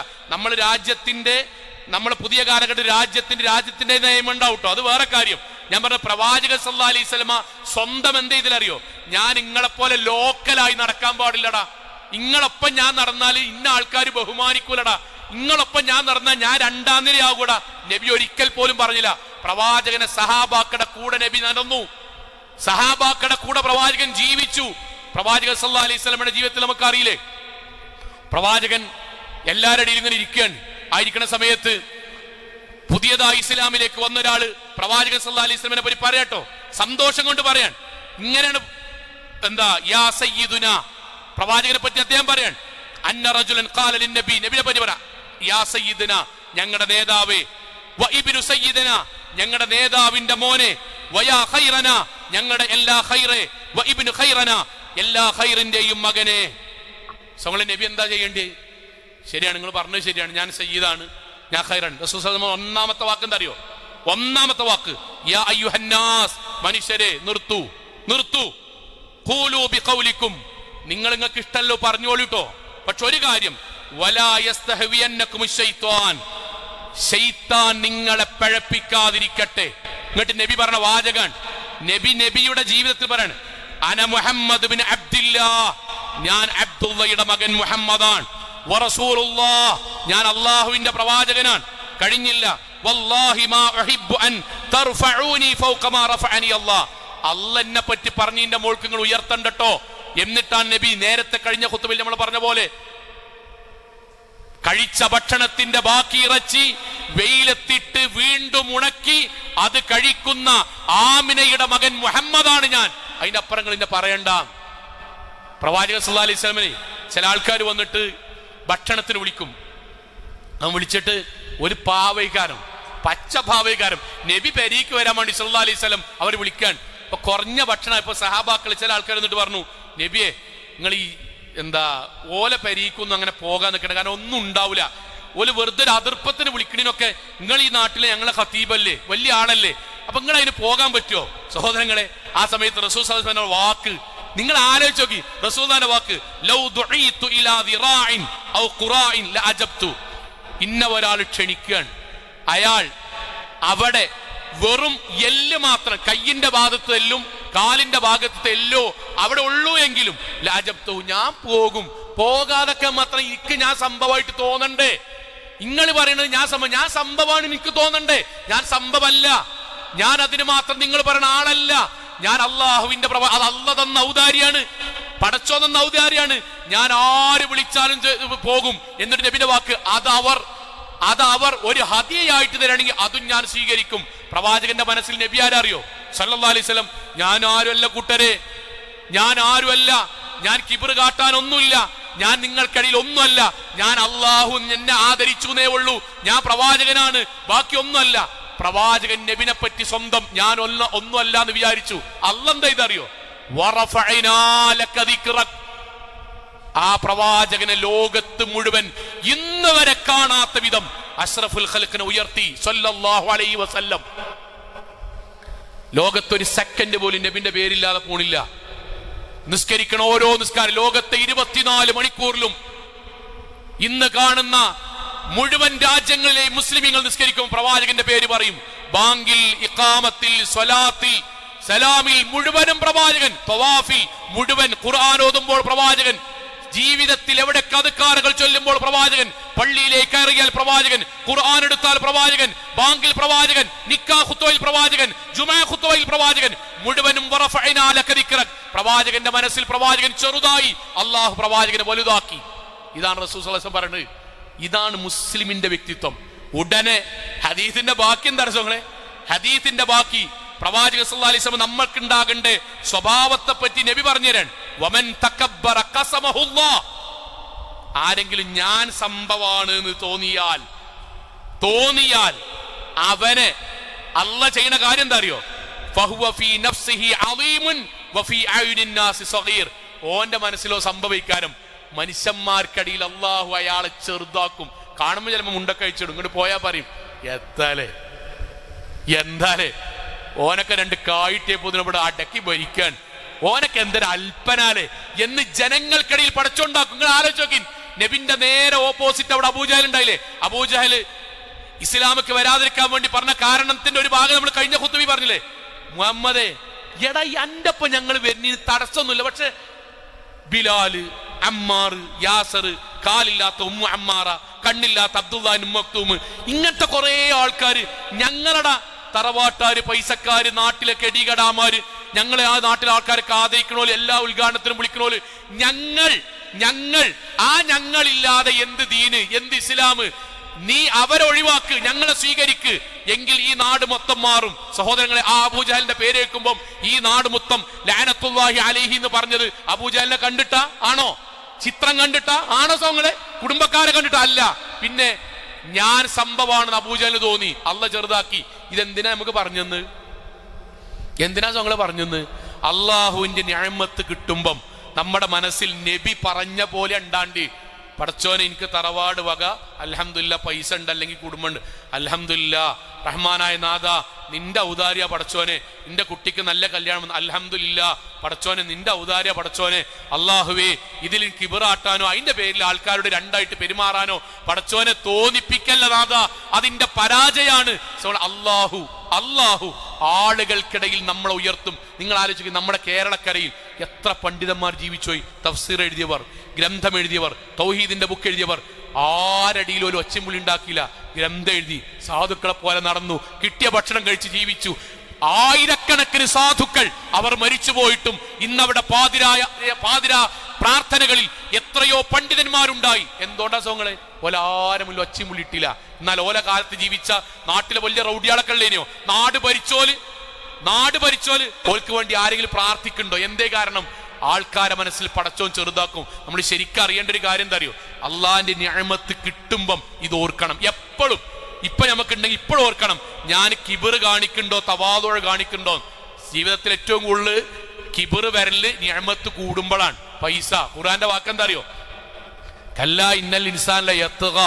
നമ്മൾ പുതിയ കാലഘട്ട രാജ്യത്തിന്റെ നിയമം ഉണ്ടാവട്ടോ, അത് വേറെ കാര്യം. ഞാൻ പറഞ്ഞ പ്രവാചകൻ സല്ലല്ലാഹു അലൈഹി വസല്ലമ സ്വന്തം എന്ത് ചെയ്തിലറിയോ? ഞാൻ നിങ്ങളെപ്പോലെ ലോക്കലായി നടക്കാൻ പാടില്ലടാ. നിങ്ങളൊപ്പം ഞാൻ നടന്നാൽ ഇന്ന ആൾക്കാർ ബഹുമാനിക്കൂലടാ. നിങ്ങളൊപ്പം ഞാൻ നടന്നാൽ ഞാൻ 2ാം നിരയാകൂടാ. നബി ഒരിക്കൽ പോലും പറഞ്ഞില്ല. പ്രവാചകനെ സഹാബാക്കളുടെ കൂടെ നബി നടന്നു, സഹാബാക്കളുടെ കൂടെ പ്രവാചകൻ ജീവിച്ചു. പ്രവാചകൻ സല്ലല്ലാഹു അലൈഹി വസല്ലമയുടെ ജീവിതത്തിൽ നമുക്ക് അറിയില്ലേ, പ്രവാചകൻ എല്ലാവരുടെ ഇങ്ങനെ ഇരിക്കുകയാണ്. ആയിരിക്കുന്ന സമയത്ത് പുതിയതായി ഇസ്ലാമിലേക്ക് വന്ന ഒരാള് പ്രവാചകൻ സല്ലല്ലാഹു അലൈഹി വസല്ലമയെ പറ്റി പറയാട്ടോ, സന്തോഷം കൊണ്ട് പറയാൻ. ഇങ്ങനെയാണ് യാ സയ്യിദുന, പ്രവാചകനെ പറ്റി അദ്ദേഹം പറയാൻ. അന്ന റജുലൻ ഖാല ലിന്നബി, നബിയെ പറ്റി പറ, യാ സയ്യിദുന, ഞങ്ങളുടെ നേതാവേ, വ ഇബ്നു സയ്യിദന, ഞങ്ങളുടെ നേതാവിന്റെ മോനെ, വയാ ഖൈറന, ഞങ്ങളുടെ എല്ലാ ഖൈറേ, വ ഇബ്നു ഖൈറന, എല്ലാ ഖൈറിന്റെയും മകനെ. സോളെ നബി എന്താ ചെയ്യേണ്ടേ? ശരിയാണ്, നിങ്ങൾ പറഞ്ഞത് ശരിയാണ്, ഞാൻ സയ്യിദാണ്, ഞാൻ ഖൈറാണ്. റസൂൽ സല്ലല്ലാഹു അലൈഹി വസല്ലം ഒന്നാമത്തെ വാക്ക് എന്താ അറിയോ? ഒന്നാമത്തെ വാക്ക് യാ അയ്യുഹന്നാസ്, മനുഷ്യരെ നിർത്തു, നിർത്തു. ഖൂലൂ ബിഖൗലിക്കും, നിങ്ങൾക്ക് ഇഷ്ടമല്ലോ പറഞ്ഞോളൂട്ടോ, പക്ഷെ ഒരു കാര്യം, വലാ യസ്തഹവിയന്നകും ശൈത്വാൻ, ശൈത്താൻ നിങ്ങളെ പഴപ്പിക്കാതിരിക്കട്ടെ. എന്നിട്ട് നബി പറഞ്ഞ വാചകാൻ, നബിയുടെ ജീവിതത്തിൽ പറയാണ്, അന മുഹമ്മദ് ബിൻ അബ്ദില്ലാഹ്, ഞാൻ അബ്ദുള്ളയുടെ മകൻ മുഹമ്മദാൻ, വറസൂലുള്ളാഹ്, ഞാൻ അല്ലാഹുവിന്റെ പ്രവാചകനാണ്. കഴിഞ്ഞില്ല, വല്ലാഹി മാ ഉഹിബ്ബു അൻ തർഫഊനി ഫൗക മാ റഫഅനി അല്ലാഹ്, അല്ലാഹ് എന്നെ പറ്റി പറഞ്ഞതിന്റെ മോൾക്ക് നിങ്ങൾ ഉയർത്തണ്ടട്ടോ. എന്നിട്ടാണ് നബി നേരത്തെ കഴിഞ്ഞ ഖുതുബയിൽ നമ്മൾ പറഞ്ഞ പോലെ കഴിച്ച ഭക്ഷണത്തിന്റെ ബാക്കി ഇറച്ചി വെയിലത്തിട്ട് വീണ്ടും ഉണക്കി അത് കഴിക്കുന്ന ആമിനയുടെ മകൻ മുഹമ്മദാണ് ഞാൻ, അതിന്റെ അപ്പുറങ്ങൾ ഇന്നെ പറയണ്ട. പ്രവാചകൻ സല്ലല്ലാഹു അലൈഹി വസല്ലമയെ ചില ആൾക്കാർ വന്നിട്ട് ഭക്ഷണത്തിന് വിളിക്കും. അവൻ വിളിച്ചിട്ട് ഒരു പാവൈകാരം, പച്ച പാവൈകാരം, നബി പെരീക്ക് വരാൻ വേണ്ടി സല്ലല്ലാഹു അലൈഹി വസല്ലം അവർ വിളിക്കാൻ. ഇപ്പൊ കുറഞ്ഞ ഭക്ഷണം, ഇപ്പൊ സഹാബാക്കൾ ചില ആൾക്കാർ എന്നിട്ട് പറഞ്ഞു, നബിയെ നിങ്ങൾ ഈ ഓല പെരീക്കൊന്നും അങ്ങനെ പോകാൻ നിൽക്കണം, കാരണം ഒന്നും ഉണ്ടാവില്ല, ഓല് വെറുതെ ഒരു അതിർപ്പത്തിന് വിളിക്കണീനൊക്കെ നിങ്ങൾ ഈ നാട്ടിലെ ഞങ്ങളെ ഖതീബല്ലേ, വലിയ ആളല്ലേ, അപ്പൊ നിങ്ങൾ അതിന് പോകാൻ പറ്റുമോ? സഹോദരങ്ങളെ, ആ സമയത്ത് റസൂൽ സല്ലല്ലാഹു അലൈഹി വസല്ലം വാക്ക് നിങ്ങൾ ആലോചിച്ച് നോക്കി. റസൂലുള്ളാഹിന്റെ വാക്ക്, ലൗ ദുഈതു ഇലാ ദിറാഇൻ ഔ ഖുറാഇൻ ലഅജബ്തു, ഇന്ന ഒരാൾ ക്ഷണിക്കുകയാണ്, അയാൾ അവിടെ വെറും എല്ല് മാത്രം, കയ്യിന്റെ ഭാഗത്ത് എല്ലും കാലിന്റെ ഭാഗത്ത് എല്ലോ അവിടെ ഉള്ളൂ എങ്കിലും ലഅജബ്തു, ഞാൻ പോകും. പോകാതൊക്കെ മാത്രം എനിക്ക് ഞാൻ സംഭവമായിട്ട് തോന്നണ്ടേ? നിങ്ങൾ പറയണത് ഞാൻ സംഭവമാണ് എനിക്ക് തോന്നണ്ടേ? ഞാൻ സംഭവമല്ല, ഞാൻ അതിന് മാത്രം നിങ്ങൾ പറയുന്ന ആളല്ല, ഞാൻ അള്ളാഹുവിന്റെ അത് അള്ളാഹ് തന്ന ഔദാര്യാണ്, പടച്ചോ തന്ന ഔദാര്യാണ്. ഞാൻ ആര് വിളിച്ചാലും പോകും. എന്നിട്ട് നബിയുടെ വാക്ക്, അത് അവർ ഒരു ഹദിയയായിട്ട് തരണമെങ്കിൽ അതും ഞാൻ സ്വീകരിക്കും. പ്രവാചകന്റെ മനസ്സിൽ നബി ആരറിയോ? സല്ലല്ലാഹു അലൈഹി വസല്ലം, ഞാൻ ആരുമല്ല കൂട്ടരെ, ഞാൻ ആരുമല്ല, ഞാൻ കിബർ കാട്ടാനൊന്നുമില്ല, ഞാൻ നിങ്ങൾക്കിടയിൽ ഒന്നുമല്ല, ഞാൻ അള്ളാഹു എന്നെ ആദരിച്ചുന്നേ ഉള്ളൂ, ഞാൻ പ്രവാചകനാണ്, ബാക്കി ഒന്നുമല്ല. പ്രവാചകൻ നബിനെ പറ്റി സ്വന്തം ഞാൻ ഒന്നുമല്ല എന്ന് വിചാരിച്ചു. അല്ലാഹ് എന്താ ഇതറിയോ? വറഫഅനാ ലക ദിക്റക്, ആ പ്രവാചകനെ ലോകത്ത് മുഴുവൻ ഇന്ന് വരെ കാണാത്ത വിധം അഷ്റഫുൽ ഖൽഖിനെ ഉയർത്തി സല്ലല്ലാഹു അലൈഹി വസല്ലം. ലോകത്തൊരു സെക്കൻഡ് പോലും നബിന്റെ പേരില്ലാതെ പോണില്ല. നിസ്കരിക്കണ ഓരോ നിസ്കാരം ലോകത്തെ 24 മണിക്കൂറിലും ഇന്ന് കാണുന്ന മുഴുവൻ രാജ്യങ്ങളിലെയും മുസ്ലിമീങ്ങൾ നിസ്കരിക്കും, പ്രവാചകന്റെ പേര് പറയും. ബാങ്കിൽ, ഇഖാമത്തിൽ, സ്വലാത്തിൽ, സലാമിൽ മുഴുവനും പ്രവാചകൻ, തവാഫിൽ മുഴുവൻ, ഖുർആൻ ഓതുമ്പോൾ പ്രവാചകൻ, ജീവിതത്തിൽ എവിടെ കദ്കാറുകൾ ചൊല്ലുമ്പോൾ പ്രവാചകൻ, പള്ളിയിലേക്ക് ഇറങ്ങിയാൽ പ്രവാചകൻ, ഖുർആൻ എടുത്താൽ പ്രവാചകൻ, ബാങ്കിൽ പ്രവാചകൻ, നിക്കാഹ് ഖുത്ബയിൽ പ്രവാചകൻ, ജുമാ ഖുത്ബയിൽ പ്രവാചകൻ, മുഴുവനും വറഫഅനാ ലക ദിക്റക്. പ്രവാചകന്റെ മനസ്സിൽ പ്രവാചകൻ ചെറുതായി, അള്ളാഹു പ്രവാചകനെ വലുതാക്കി. ഇതാണ് റസൂൽ സല്ലല്ലാഹു അലൈഹി വസല്ലം പറയുന്നത്. ഇതാണ് മുസ്ലിമിന്റെ വ്യക്തിത്വം. ഉടനെ ഹദീസിന്റെ ബാക്കി എന്താ റസൂലേ? ഹദീസിന്റെ ബാക്കി പ്രവാചകൻ സല്ലല്ലാഹു അലൈഹി വസല്ലം നമ്മൾക്കുണ്ടാകേണ്ട സ്വഭാവത്തെ പറ്റി നബി പറഞ്ഞുതരാൻ. വമൻ തകബ്ബറ ഖസമഹുല്ലാഹ്, ആരെങ്കിലും ഞാൻ സംഭവമാണ് എന്ന് തോന്നിയാൽ അവനെ അല്ലാഹ് ചെയ്യുന്ന കാര്യം എന്താ അറിയോ? ഫഹുവ ഫീ നഫ്സിഹി അളീമുൻ വഫീ അയുനിൻ നാസി സഗീർ. ഓന്റെ മനസ്സിലോ സംഭവിക്കാനും മനുഷ്യന്മാർക്കടിയിൽ അള്ളാഹു അയാളെ ചെറുതാക്കും. കാണുമ്പോൾ ചിലപ്പോൾ മുണ്ടൊക്കെ അയച്ചിടും, ഇങ്ങോട്ട് പോയാ പറയും എന്താലേ ഓനൊക്കെ 2 കായിട്ടേപ്പോതിനെ ഇവിടെ അടക്കി ഭരിക്കാൻ, ഓനൊക്കെ എന്തൊരു അൽപ്പനാലേ എന്ന് ജനങ്ങൾക്കിടയിൽ പടച്ചുണ്ടാക്കും. നിങ്ങൾ ആലോചിച്ച് നോക്കി, നബിന്റെ നേരെ ഓപ്പോസിറ്റ് അവിടെ അബൂജഹൽ ഉണ്ടായില്ലേ? അബൂജഹൽ ഇസ്ലാമക്ക് വരാതിരിക്കാൻ വേണ്ടി പറഞ്ഞ കാരണത്തിന്റെ ഒരു ഭാഗം നമ്മൾ കഴിഞ്ഞ ഖുത്ബയിൽ പറഞ്ഞില്ലേ? മുഹമ്മദേ, എടാ എന്റെ ഒപ്പം ഞങ്ങൾ വരുന്നതിന് തടസ്സമൊന്നുമില്ല, പക്ഷെ ബിലാല്, അമ്മാർ, യാസർ, കാലില്ലാത്ത ഉമ്മു അമ്മാറ, കണ്ണില്ലാത്ത അബ്ദുല്ലാഹിബ്നു മക്തൂം, ഇങ്ങനത്തെ കുറെ ആൾക്കാര്, ഞങ്ങളുടെ തറവാട്ടാര്, പൈസക്കാര്, നാട്ടിലെ കെടികടാമാര്, ഞങ്ങളെ ആ നാട്ടിലെ ആൾക്കാരൊക്കെ ആദരിക്കണോല്, എല്ലാ ഉദ്ഘാടനത്തിനും വിളിക്കണോല്, ഞങ്ങളില്ലാതെ എന്ത് ദീന്, എന്ത് ഇസ്ലാം? നീ അവരെ ഒഴിവാക്ക്, ഞങ്ങളെ സ്വീകരിക്ക്, എങ്കിൽ ഈ നാട് മൊത്തം മാറും. സഹോദരങ്ങളെ, ആ അബൂജഹലിന്റെ പേര് കേൾക്കുമ്പോൾ ഈ നാട് മൊത്തം ലഅനത്തുല്ലാഹി അലൈഹി എന്ന് പറഞ്ഞത് അബൂജഹലിനെ കണ്ടിട്ടാ ആണോ? ചിത്രം കണ്ടിട്ടാ ആണോ? സഹോദരങ്ങളെ, കുടുംബക്കാരെ കണ്ടിട്ടാ അല്ല. പിന്നെ ഞാൻ സംഭവമാണെന്ന് അബൂജഹലിന് തോന്നി, അള്ളാഹ് ചെറുതാക്കി. ഇതെന്തിനാ നമുക്ക് പറഞ്ഞെന്ന്? എന്തിനാ സഹോദരങ്ങളെ പറഞ്ഞെന്ന്? അള്ളാഹുവിന്റെ നിഅമത്ത് കിട്ടുമ്പം നമ്മുടെ മനസ്സിൽ നബി പറഞ്ഞ പോലെ ഉണ്ടാണ്ട്, പടച്ചോനെ എനിക്ക് തറവാട് വക അൽഹംദുലില്ലാ പൈസ ഉണ്ട്, അല്ലെങ്കിൽ കുടുംബമുണ്ട്, അൽഹംദുലില്ലാ റഹ്മാനായ നാഥ നിന്റെ ഔദാര്യ പടച്ചോനെ, നിന്റെ കുട്ടിക്ക് നല്ല കല്യാണം, അൽഹംദുലില്ലാ പടച്ചോനെ നിന്റെ ഔദാര്യ പടച്ചോനെ, അള്ളാഹുവേ ഇതിൽ കിബറാട്ടാനോ അതിന്റെ പേരിൽ ആൾക്കാരോട് രണ്ടായിട്ട് പെരുമാറാനോ പടച്ചോനെ തോന്നിപ്പിക്കല്ല നാഥ, അതിന്റെ പരാജയാണ്. അള്ളാഹു അള്ളാഹു ആളുകൾക്കിടയിൽ നമ്മളെ ഉയർത്തും. നിങ്ങൾ ആലോചിക്കുക, നമ്മുടെ കേരളക്കരയിൽ എത്ര പണ്ഡിതന്മാർ ജീവിച്ചുപോയി. തഫ്സീർ എഴുതിയവർ, ഗ്രന്ഥം എഴുതിയവർ, തൗഹീദിന്റെ ബുക്ക് എഴുതിയവർ, ആരടിയിലും ഒരു ഒച്ചമ്പുള്ളി ഉണ്ടാക്കിയില്ല. ഗ്രന്ഥം എഴുതി സാധുക്കളെ പോലെ നടന്നു, കിട്ടിയ ഭക്ഷണം കഴിച്ച് ജീവിച്ചു. ആയിരക്കണക്കിന് സാധുക്കൾ അവർ മരിച്ചു പോയിട്ടും ഇന്നവിടെ പാതിരാ പ്രാർത്ഥനകളിൽ എത്രയോ പണ്ഡിതന്മാരുണ്ടായി. എന്തുകൊണ്ടാ സോങ്ങളെ? ഓലാരും ഒച്ചമ്പുള്ളി ഇട്ടില്ല. എന്നാൽ ഓല കാലത്ത് ജീവിച്ച നാട്ടിലെ വലിയ റൗഡിയാളൊക്കെ ഉള്ളേനെയോ നാട് ഭരിച്ചോല് ഓൾക്ക് വേണ്ടി ആരെങ്കിലും പ്രാർത്ഥിക്കുന്നുണ്ടോ? എന്തേ കാരണം? ആൾക്കാരെ മനസ്സിൽ പടച്ചോൻ ചെറുതാക്കും. നമ്മൾ ശരിക്കും അറിയേണ്ട ഒരു കാര്യം എന്താ അറിയോ? അള്ളാഹിന്റെ നിഅമത്ത് കിട്ടുമ്പം ഇത് ഓർക്കണം എപ്പോഴും. ഇപ്പൊ നമുക്കുണ്ടെങ്കിൽ ഇപ്പോഴും ഓർക്കണം, ഞാൻ കിബിർ കാണിക്കണ്ടോ തവാദുഅ കാണിക്കണ്ടോ? ജീവിതത്തിൽ ഏറ്റവും കൂടുതൽ കിബിർ വരല് നിഅമത്ത് കൂടുമ്പോഴാണ്. പൈസ, ഖുർആന്റെ വാക്കെന്താ അറിയോ? കല്ലാ ഇന്നൽ ഇൻസാന ലയത്ഗ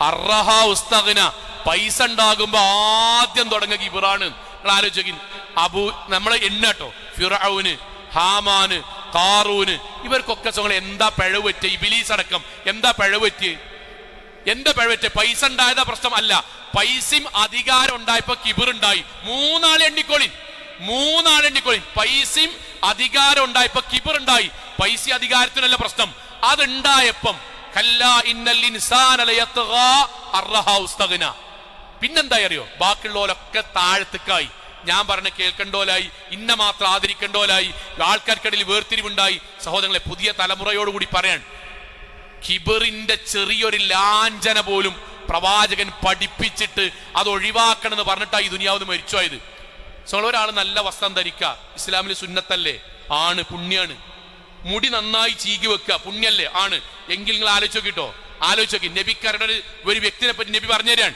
അർറഹാ ഉസ്തഗ്ന. പൈസ ഉണ്ടാകുമ്പോ ആദ്യം തുടങ്ങുക കിബിറാണ്. നിങ്ങൾ ആലോചിക്കും, നമ്മളെ എണ്ണട്ടോ, ഫിർഔന്, ഹാമാന്, ഖാറൂന്, ഇവർക്കൊക്കെ എന്താ പിഴവ് പറ്റിയ? ഇബ്ലീസ് അടക്കം എന്താ പിഴവ് പറ്റിയ? പൈസ ഉണ്ടായതാ പ്രശ്നം അല്ല, പൈസയും അധികാരം ഉണ്ടായപ്പോ കിബിറുണ്ടായി. മൂന്നാളെ എണ്ണിക്കോളി. പൈസയും അധികാരം ഉണ്ടായപ്പോ കിബിറുണ്ടായി. പൈസ അധികാരത്തിനല്ല പ്രശ്നം, അതുണ്ടായപ്പം കല്ലാ ഇന്നൽ ഇൻസാന ലയത്ഗ അർറഹാ ഉസ്തഗ്ന. പിന്നെന്താ അറിയോ? ബാക്കിയുള്ളവരൊക്കെ താഴത്തേക്കായി. ഞാൻ പറഞ്ഞ കേൾക്കണ്ടോലായി, ഇന്ന മാത്രം ആദരിക്കണ്ടോലായി, ആൾക്കാർക്കിടയിൽ വേർതിരിവുണ്ടായി. സഹോദരങ്ങളെ, പുതിയ തലമുറയോടുകൂടി പറയാൻ, കിബറിന്റെ ചെറിയൊരു ലാഞ്ചന പോലും പ്രവാചകൻ പഠിപ്പിച്ചിട്ട് അത് ഒഴിവാക്കണമെന്ന് പറഞ്ഞിട്ടാണ് ഈ ദുനിയാവ് മരിച്ചുപോയത്. ഒരാൾ നല്ല വസ്ത്രം ധരിക്കുക ഇസ്ലാമിൽ സുന്നത്തല്ലേ? ആണ്, പുണ്യാണ്. മുടി നന്നായി ചീകി വെക്കുക പുണ്യല്ലേ? ആണ്. എങ്കിൽ നിങ്ങൾ ആലോചിച്ച് നോക്കി. നബിക്കാരുടെ ഒരു വ്യക്തിനെ പറ്റി നബി പറഞ്ഞു തരാൻ.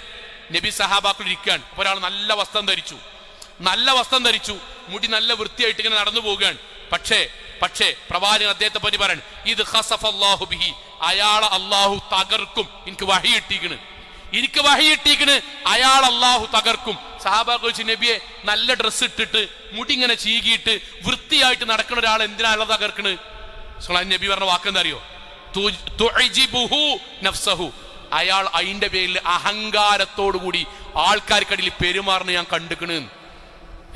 നബി സഹാബാക്കൾ ഇരിക്കാൻ, ഒരാൾ നല്ല വസ്ത്രം ധരിച്ചു, മുടി നല്ല വൃത്തിയായിട്ട് ഇങ്ങനെ നടന്നു പോവുകയാണ്. പക്ഷേ പ്രവാചകൻ അദ്ദേഹത്തെ പറ്റി പറയാൻ, ഇത് ഖസഫല്ലാഹു ബിഹി, അയാളെ അള്ളാഹു തകർക്കും. എനിക്ക് വഹി കിട്ടിയിക്കണ്, അയാൾ അള്ളാഹു തകർക്കും. സഹാബാക്കൾ ചോദിച്ചു, നബിയെ നല്ല ഡ്രസ്സ് ഇട്ടിട്ട് മുടി ഇങ്ങനെ ചീകിയിട്ട് വൃത്തിയായിട്ട് നടക്കുന്ന ഒരാൾ എന്തിനാണ് തകർക്കണ്? നബി പറഞ്ഞ വാക്കെന്താ അറിയോ? തുഅജിബുഹു നഫ്സഹു, അയാൾ അതിന്റെ പേരിൽ അഹങ്കാരത്തോടു കൂടി ആൾക്കാർക്കിടയിൽ പെരുമാറുന്ന ഞാൻ കണ്ടിക്കണ്.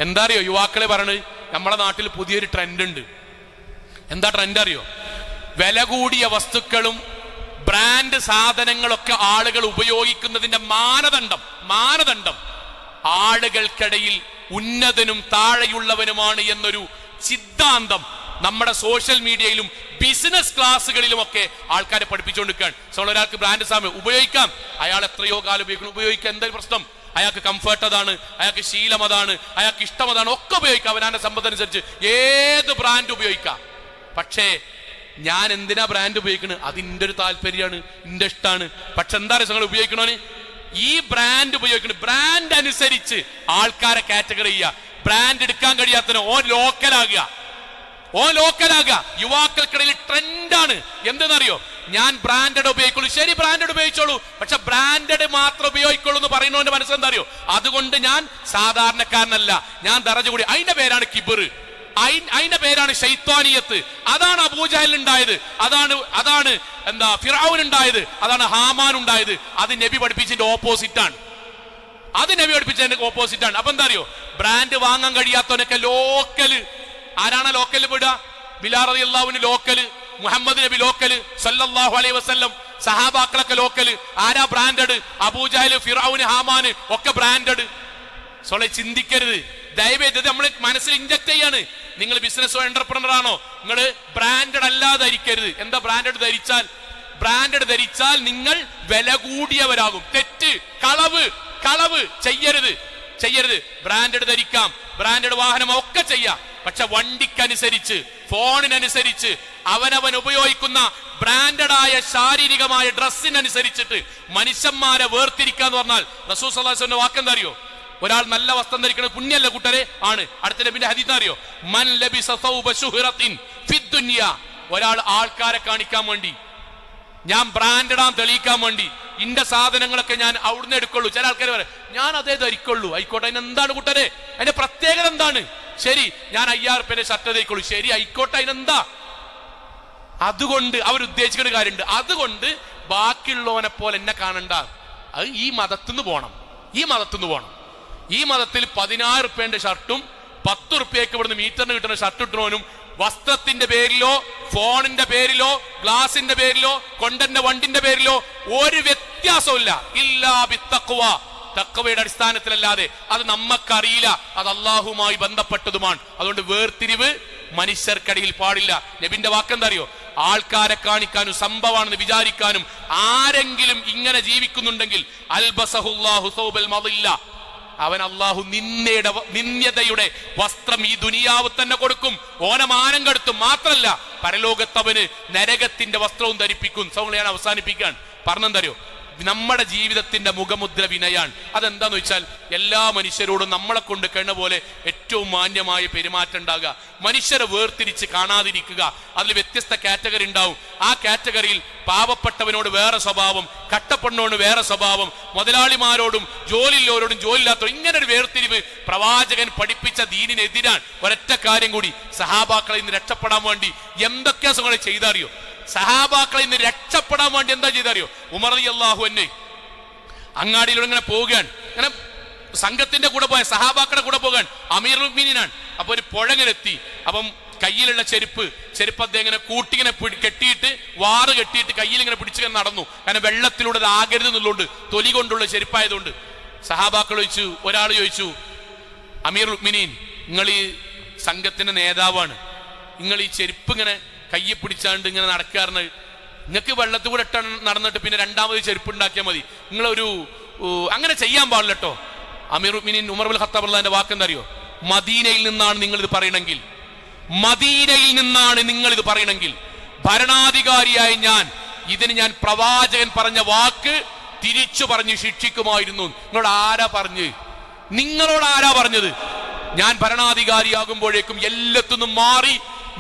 എന്താ അറിയോ യുവാക്കളെ പറയണത്? നമ്മളെ നാട്ടിൽ പുതിയൊരു ട്രെൻഡ് ഉണ്ട്. എന്താ ട്രെൻഡ് അറിയോ? വില കൂടിയ വസ്തുക്കളും ബ്രാൻഡ് സാധനങ്ങളൊക്കെ ആളുകൾ ഉപയോഗിക്കുന്നതിന്റെ മാനദണ്ഡം ആളുകൾക്കിടയിൽ ഉന്നതനും താഴെയുള്ളവനുമാണ് എന്നൊരു സിദ്ധാന്തം നമ്മുടെ സോഷ്യൽ മീഡിയയിലും ബിസിനസ് ക്ലാസ്സുകളിലുമൊക്കെ ആൾക്കാരെ പഠിപ്പിച്ചുകൊണ്ടിരിക്കുകയാണ്. ഒരാൾക്ക് ബ്രാൻഡ് സാധനം ഉപയോഗിക്കാം, അയാൾ എത്രയോ കാലം ഉപയോഗിക്കാം, എന്തായാലും പ്രശ്നം? അയാൾക്ക് കംഫർട്ട് അതാണ്, അയാൾക്ക് ശീലം അതാണ്, അയാൾക്ക് ഇഷ്ടം അതാണ്, ഒക്കെ ഉപയോഗിക്കാം. അവനാന്റെ സമ്പത്തനുസരിച്ച് ഏത് ബ്രാൻഡ് ഉപയോഗിക്കാം. പക്ഷേ ഞാൻ എന്തിനാ ബ്രാൻഡ് ഉപയോഗിക്കുന്നത്? അതിൻ്റെ ഒരു താല്പര്യമാണ്, എൻ്റെ ഇഷ്ടമാണ്. പക്ഷെ എന്താ നിങ്ങൾ ഉപയോഗിക്കണോന്? ഈ ബ്രാൻഡ് ഉപയോഗിക്കണം, ബ്രാൻഡ് അനുസരിച്ച് ആൾക്കാരെ കാറ്റഗറി ചെയ്യുക. ബ്രാൻഡ് എടുക്കാൻ കഴിയാത്തതിന് ഓ ലോക്കലാകുക. യുവാക്കൾക്കിടയിൽ ട്രെൻഡാണ്. എന്തെന്നറിയോ? ഞാൻ ബ്രാൻഡഡ് ഉപയോഗിക്കുള്ളൂ. ശരി, ബ്രാൻഡഡ് ഉപയോഗിച്ചോളൂ, പക്ഷെ ബ്രാൻഡഡ് മാത്രം ഉപയോഗിക്കുള്ളൂ എന്ന് പറയുന്നവന്റെ മനസ്സെന്താ അറിയോ? അതുകൊണ്ട് ഞാൻ സാധാരണക്കാരനല്ല, ഞാൻ ദറജ കൂടി. അതിന്റെ പേരാണ് കിബിർ, അതിന്റെ പേരാണ് ശൈത്വാനിയത്ത്. അതാണ് അബൂജഹൽ ഉണ്ടായത്, അതാണ് ഫിർഔൻ ഉണ്ടായത്, അതാണ് ഹാമാൻ ഉണ്ടായത്. അത് നബി പഠിപ്പിച്ചതിന്റെ ഓപ്പോസിറ്റാണ്. അപ്പൊ എന്താ അറിയോ? ബ്രാൻഡ് വാങ്ങാൻ കഴിയാത്തവനൊക്കെ ലോക്കല്. ആരാണ് ലോക്കല് പെടുക? ബിലാൽ റളിയല്ലാഹു അൻഹു ലോക്കല്, മുഹമ്മദ് നബി ലോക്കല്, സല്ലല്ലാഹു അലൈഹി വസല്ലം സഹാബാക്കളൊക്കെ ലോക്കല്. ആരാ ബ്രാൻഡഡ്? അബൂജഹൽ, ഫിർഔൻ, ഹാമാൻ ഒക്കെ ബ്രാൻഡഡ്. ചിന്തിക്കരുത് ദയവേത്, നമ്മൾ മനസ്സിൽ ഇൻജക്ട് ചെയ്യാണ്. നിങ്ങൾ ബിസിനസ്സോ എന്റർപ്രണർ ആണോ, നിങ്ങൾ ബ്രാൻഡഡ് അല്ലാതെ ധരിക്കരുത്. എന്താ ബ്രാൻഡഡ് ധരിച്ചാൽ? ബ്രാൻഡഡ് ധരിച്ചാൽ നിങ്ങൾ വില കൂടിയവരാകും. തെറ്റ്, കളവ് ചെയ്യരുത്. ബ്രാൻഡഡ് ധരിക്കാം, ബ്രാൻഡഡ് വാഹനം ഒക്കെ ചെയ്യാം. പക്ഷെ വണ്ടിക്കനുസരിച്ച്, ഫോണിനനുസരിച്ച്, അവനവൻ ഉപയോഗിക്കുന്ന ബ്രാൻഡഡായ ശാരീരികമായ ഡ്രസ്സിനനുസരിച്ചിട്ട് മനുഷ്യന്മാരെ വേർതിരിക്കാന്ന് പറഞ്ഞാൽ റസൂൽ സല്ലല്ലാഹു അലൈഹി വസല്ലം വാക്കെന്താ അറിയോ? ഒരാൾ നല്ല വസ്ത്രം ധരിക്കുന്നത് പുണ്യല്ല കൂട്ടരെ ആണ്. അടുത്ത നബിന്റെ ഹദീസ് അറിയോ? മൻ ലബിസ സൗബ ശുഹ്റത്തിൻ ഫിദ് ദുനിയ. ഒരാൾ ആൾക്കാരെ കാണിക്കാൻ വേണ്ടി, ഞാൻ ബ്രാൻഡഡാൻ തെളിയിക്കാൻ വേണ്ടി ഇന്റെ സാധനങ്ങളൊക്കെ ഞാൻ അവിടുന്ന് എടുക്കുള്ളൂ. ചില ആൾക്കാർ പറയും ഞാൻ അതേ ധരിക്കുള്ളൂ. ആയിക്കോട്ടെ, അതിനെന്താണ് കൂട്ടരെ? അതിന്റെ പ്രത്യേകത എന്താണ്? ശരി, ഞാൻ 5000 റുപ്യന്റെ ഷർട്ട് ധരിക്കുള്ളൂ. ശരി, ആയിക്കോട്ടെ, അതിനെന്താ? അതുകൊണ്ട് അവരുദ്ദേശിക്കുന്ന കാര്യമുണ്ട്. അതുകൊണ്ട് ബാക്കിയുള്ളവനെ പോലെ എന്നെ കാണണ്ട. അത് ഈ മതത്തിന്ന് പോണം. ഈ മതത്തിൽ 10000 റുപ്യന്റെ ഷർട്ടും 10 റുപ്യക്ക് ഇവിടുന്ന് മീറ്ററിന് കിട്ടുന്ന ഷർട്ട് ഇട്ടവനും വസ്ത്രത്തിന്റെ പേരിലോ, ഫോണിന്റെ പേരിലോ, ഗ്ലാസിന്റെ പേരിലോ, കൊണ്ടുവന്ന വണ്ടിന്റെ പേരിലോ ഒരു വ്യത്യാസമില്ല. ഇല്ലാ ബിത്തഖ്വ, തഖ്വയുടെ അടിസ്ഥാനത്തിലല്ലാതെ. അത് നമ്മക്കറിയില്ല, അത് അള്ളാഹുമായി ബന്ധപ്പെട്ടതുമാണ്. അതുകൊണ്ട് വേർതിരിവ് മനുഷ്യർക്കിടയിൽ പാടില്ല. നബിന്റെ വാക്കെന്താ അറിയോ? ആൾക്കാരെ കാണിക്കാനും സംഭവമാണെന്ന് വിചാരിക്കാനും ആരെങ്കിലും ഇങ്ങനെ ജീവിക്കുന്നുണ്ടെങ്കിൽ അൽബസഹുല്ലാഹു സൗബൽ മദില്ല, അവൻ അള്ളാഹു നിന്ദ്യതയുടെ വസ്ത്രം ഈ ദുനിയാവ് തന്നെ കൊടുക്കും. ഓനമാനം കെടുത്തും. മാത്രല്ല പരലോകത്തവന് നരകത്തിന്റെ വസ്ത്രവും ധരിപ്പിക്കും. സൗണ്ട് ഞാൻ അവസാനിപ്പിക്കാൻ പറഞ്ഞെന്തറിയോ? നമ്മുടെ ജീവിതത്തിന്റെ മുഖമുദ്ര വിനയാണ്. അതെന്താന്ന് വെച്ചാൽ എല്ലാ മനുഷ്യരോടും നമ്മളെ കൊണ്ട് കഴിയുന്ന പോലെ ഏറ്റവും മാന്യമായ പെരുമാറ്റം ഉണ്ടാകുക, മനുഷ്യരെ വേർതിരിച്ച് കാണാതിരിക്കുക. അതിൽ വ്യത്യസ്ത കാറ്റഗറി ഉണ്ടാവും. ആ കാറ്റഗറിയിൽ പാവപ്പെട്ടവനോട് വേറെ സ്വഭാവം, കട്ടപ്പെണ്ണോട് വേറെ സ്വഭാവം, മുതലാളിമാരോടും ജോലിയുള്ളവരോടും ജോലിയില്ലാത്തവരും, ഇങ്ങനെ ഒരു വേർതിരിവ് പ്രവാചകൻ പഠിപ്പിച്ച ദീനിനെതിരാണ്. ഒരൊറ്റ കാര്യം കൂടി, സഹാബാക്കളെ ഇന്ന് രക്ഷപ്പെടാൻ വേണ്ടി എന്തൊക്കെയാ സുഖങ്ങളെ ചെയ്തറിയോ? സഹാബാക്കളെ ഇന്ന് രക്ഷപ്പെടാൻ വേണ്ടി എന്താ ചെയ്തറിയോ? ഉമർ റളിയല്ലാഹു അൻഹു അങ്ങാടിയിലൂടെ ഇങ്ങനെ പോവുകയാണ്. ഇങ്ങനെ സംഘത്തിന്റെ കൂടെ പോയ സഹാബാക്കളുടെ കൂടെ പോകാൻ അമീറുൽ മുഅ്മിനീനാണ്. അപ്പൊ ഒരു പുഴങ്ങനെത്തി. അപ്പം കയ്യിലുള്ള ചെരുപ്പ് അദ്ദേഹം ഇങ്ങനെ കൂട്ടിങ്ങനെ കെട്ടിയിട്ട്, വാറ് കെട്ടിയിട്ട് കയ്യിൽ ഇങ്ങനെ പിടിച്ചിങ്ങനെ നടന്നു. കാരണം വെള്ളത്തിലൂടെ അത് ആകരുത് എന്നുള്ളതുകൊണ്ട്, തൊലി കൊണ്ടുള്ള ചെരുപ്പായതുകൊണ്ട്. സഹാബാക്കൾ ചോദിച്ചു, ഒരാൾ ചോദിച്ചു, അമീറുൽ മുഅ്മിനീൻ, നിങ്ങൾ ഈ സംഘത്തിന്റെ നേതാവാണ്, നിങ്ങൾ ഈ ചെരുപ്പ് ഇങ്ങനെ കയ്യെ പിടിച്ചാണ്ട് ഇങ്ങനെ നടക്കാറുണ്ട്, നിങ്ങൾക്ക് വെള്ളത്തിൽ കൂടെ ഇട്ട നടന്നിട്ട് പിന്നെ രണ്ടാമത് ചെരുപ്പ് ഉണ്ടാക്കിയാൽ മതി, നിങ്ങളൊരു അങ്ങനെ ചെയ്യാൻ പാടില്ല കേട്ടോ. അമീറുൽ മുഅ്മിനീൻ ഉമർ ഇബ്നുൽ ഖത്താബ് റളിയല്ലാഹു അൻഹു വാക്കെന്തറിയോ? മദീനയിൽ നിന്നാണ് നിങ്ങൾ ഇത് പറയണമെങ്കിൽ, ഭരണാധികാരിയായ ഇതിന് ഞാൻ പ്രവാചകൻ പറഞ്ഞ വാക്ക് തിരിച്ചു പറഞ്ഞ് ശിക്ഷിക്കുമായിരുന്നു. നിങ്ങളോട് ആരാ പറഞ്ഞത്? ഞാൻ ഭരണാധികാരിയാകുമ്പോഴേക്കും എല്ലാത്തുനിന്നും മാറി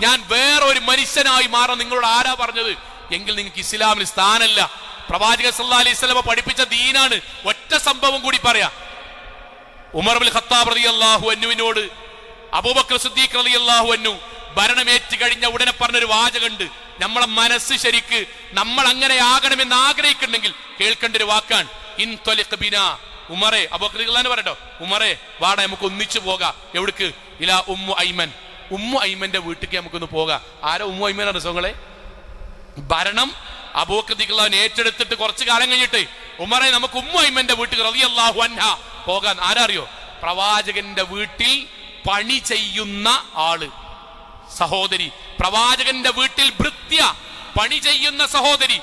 ഞാൻ വേറെ ഒരു മനുഷ്യനായി മാറാൻ നിങ്ങളോട് ആരാ പറഞ്ഞത്? എങ്കിൽ നിങ്ങൾക്ക് ഇസ്ലാമിൽ സ്ഥാനമല്ല. പ്രവാചകൻ സല്ലല്ലാഹു അലൈഹി വസല്ലം പഠിപ്പിച്ച ദീനാണ്. ഒറ്റ സംഭവം കൂടി പറയാം. ഉമർ ഇബ്നുൽ ഖത്താബ് റളിയല്ലാഹു അൻഹുവിനോട് അബൂബക്കർ സിദ്ദീഖ് റളിയല്ലാഹു അൻഹു ഭരണമേറ്റ് കഴിഞ്ഞ ഉടനെ പറഞ്ഞൊരു വാചകമുണ്ട്. നമ്മളെ മനസ്സ് ശരിക്ക് നമ്മൾ അങ്ങനെ ആകണമെന്ന് ആഗ്രഹിക്കുന്നുണ്ടെങ്കിൽ കേൾക്കേണ്ട ഒരു വാക്കാണ്. ഇൻ ത്വലിഖ് ബിനാ, ഉമറേ, അബൂബക്കർ റളിയല്ലാഹു പറയട്ടോ, ഉമറേ വാടാ നമുക്ക് ഒന്നിച്ചു പോകാം. എവിടേക്ക്? ഇലാ ഉമ്മു ഐമൻ, ഉമ്മു ഐമന്റെ വീട്ടിലേക്ക് നമുക്കൊന്ന് പോകാം. ആരോ ഉമ്മു ഐമനാണ് രസങ്ങളെ? ഭരണം അബൂബക്കർ റളിയല്ലാഹു ഏറ്റെടുത്തിട്ട് കുറച്ചു കാലം കഴിഞ്ഞിട്ട് ഉമറെ നമുക്ക് ഉമ്മു ഐമന്റെ വീട്ടിൽ റളിയല്ലാഹു അൻഹ പോകാൻ. ആരാ അറിയോ? പ്രവാചകന്റെ വീട്ടിൽ പണി ചെയ്യുന്ന ആള്, സഹോദരി. പ്രവാചകന്റെ വീട്ടിൽ ഭൃത്യ പണി ചെയ്യുന്ന സഹോദരി.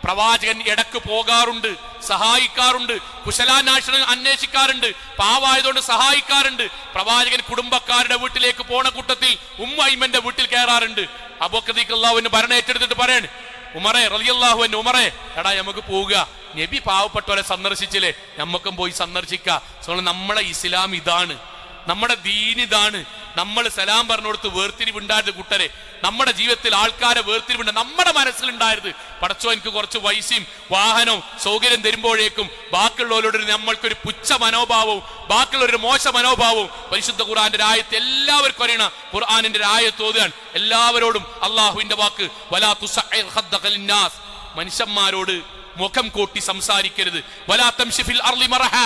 പ്രവാചകൻ ഇടക്ക് പോകാറുണ്ട്, സഹായിക്കാറുണ്ട്, കുശലാന്വേഷണം അന്വേഷിക്കാറുണ്ട്, പാവായതുകൊണ്ട് സഹായിക്കാറുണ്ട്. പ്രവാചകൻ കുടുംബക്കാരുടെ വീട്ടിലേക്ക് പോണ കൂട്ടത്തിൽ ഉമ്മു ഐമന്റെ വീട്ടിൽ കയറാറുണ്ട്. അബൂബക്കർ റളിയല്ലാഹു അൻഹു ഭരണം ഏറ്റെടുത്തിട്ട് പറയാണ്, ഉമറെ റളിയല്ലാഹു അൻഹു, ഉമറെ എടാ നമുക്ക് പോവുക, നബി പാവപ്പെട്ടവരെ സന്ദർശിച്ചില്ലേ, നമുക്കും പോയി സന്ദർശിക്കാം. നമ്മളെ ഇസ്ലാം ഇതാണ്, നമ്മുടെ ദീൻ ഇതാണ്. നമ്മൾ സലാം പറഞ്ഞുകൊടുത്ത് വേർതിരിവുണ്ടായത് കൂട്ടരെ, നമ്മുടെ ജീവിതത്തിൽ ആൾക്കാരെ വേർതിരിവുണ്ട് നമ്മുടെ മനസ്സിലുണ്ടായത്. പടച്ചോ എനിക്ക് കുറച്ച് പൈസയും വാഹനവും സൗകര്യം തരുമ്പോഴേക്കും ബാക്കിയുള്ളവരോട് നമ്മൾക്കൊരു പുച്ഛ മനോഭാവവും ബാക്കിയുള്ളവരുടെ മോശ മനോഭാവവും. പരിശുദ്ധ ഖുർആന്റെ ആയത്ത് എല്ലാവർക്കും അറിയണം. ഖുർആനിന്റെ ആയത്ത് ഓതുകയാണ്. എല്ലാവരോടും അള്ളാഹുവിന്റെ വാക്ക്, വലാ തുസഇർ ഖദ്ദക ലിന്നാസ്, മനുഷ്യന്മാരോട് മുഖം കോട്ടി സംസാരിക്കരുത്. വലാ തംശി ഫിൽ അർളി മറഹ,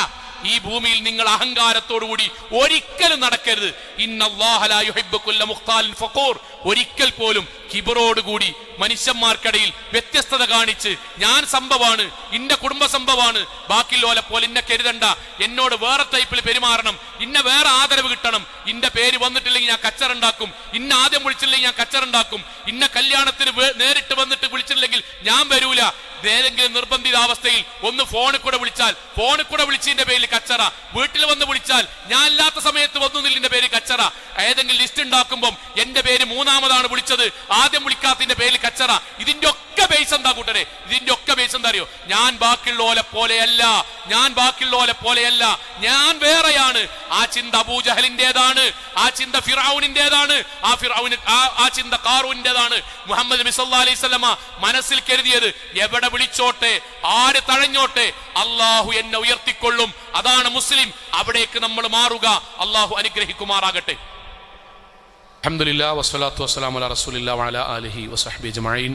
ഈ ഭൂമിയിൽ നിങ്ങൾ അഹങ്കാരത്തോടുകൂടി ഒരിക്കലും നടക്കരുത്. ഇന്നല്ലാഹ ലാ യുഹിബ്ബു കുല്ല മുഖ്താലിൻ ഫഖൂർ, ഒരിക്കൽ പോലും കിബറോടുകൂടി മനുഷ്യന്മാർക്കിടയിൽ വ്യത്യസ്തത കാണിച്ച് ഞാൻ സംഭവമാണ്, ഇന്ന കുടുംബ സംഭവമാണ്, ബാക്കിയുള്ളോലെ പോലെ ഇന്ന കരുതണ്ട, എന്നോട് വേറെ ടൈപ്പിൽ പെരുമാറണം, ഇന്ന വേറെ ആദരവ് കിട്ടണം, ഇന്ന പേര് വന്നിട്ടില്ലെങ്കിൽ ഞാൻ കച്ചറുണ്ടാക്കും, ഇന്ന ആദ്യം വിളിച്ചില്ലെങ്കിൽ ഞാൻ കച്ചറുണ്ടാക്കും, ഇന്ന കല്യാണത്തിന് നേരിട്ട് വന്നിട്ട് വിളിച്ചിട്ടില്ലെങ്കിൽ ഞാൻ വരൂല, ഏതെങ്കിലും നിർബന്ധിതാവസ്ഥയിൽ ഒന്ന് ഫോണിൽ കൂടെ വിളിച്ചാൽ ഫോണിൽ കൂടെ വിളിച്ചതിന്റെ പേരിൽ കച്ചറ, വീട്ടിൽ വന്ന് വിളിച്ചാൽ ഞാൻ ഇല്ലാത്ത സമയത്ത് വന്നിന്റെ പേര് കച്ചറ, ഏതെങ്കിലും ലിസ്റ്റ് ഉണ്ടാക്കുമ്പോൾ എന്റെ പേര് മൂന്നാമതാണ് വിളിച്ചത് ആദ്യം വിളിക്കാത്തതിന്റെ പേരിൽ കച്ചറ. ഇതിന്റെ ഒക്കെ ബേസ് എന്താ കൂട്ടരെ? ഇതിന്റെ ഒക്കെ ബേസ് എന്താ അറിയോ? ഞാൻ ബാക്കിയുള്ളോലെ പോലെയല്ല, ഞാൻ ബാക്കിയുള്ളോലെ പോലെയല്ല, ഞാൻ വേറെയാണ്. ആ ചിന്ത അബൂജഹലിന്റേതാണ്, ആ ചിന്ത ഫിറഔനിന്റേതാണ്, ആ ചിന്ത ഖാറൂനിന്റേതാണ്. മുഹമ്മദ് നബി സല്ലല്ലാഹു അലൈഹി വസല്ലമ മനസ്സിൽ കരുതിയത് എവിടെ വിളിച്ചോട്ടെ, ആര് തഴഞ്ഞോട്ടെ, അള്ളാഹു എന്നെ ഉയർത്തിക്കൊള്ളും. അതാണ് മുസ്ലിം. അവിടേക്ക് നമ്മൾ മാറുക. അള്ളാഹു അനുഗ്രഹിക്കുമാറാകട്ടെ. അൽഹംദുലില്ലാഹി വസ്സലാത്തു വസ്സലാമു അലാ റസൂലില്ലാഹി വഅലാ ആലിഹി വസഹ്ബിഹി അജ്മഈൻ.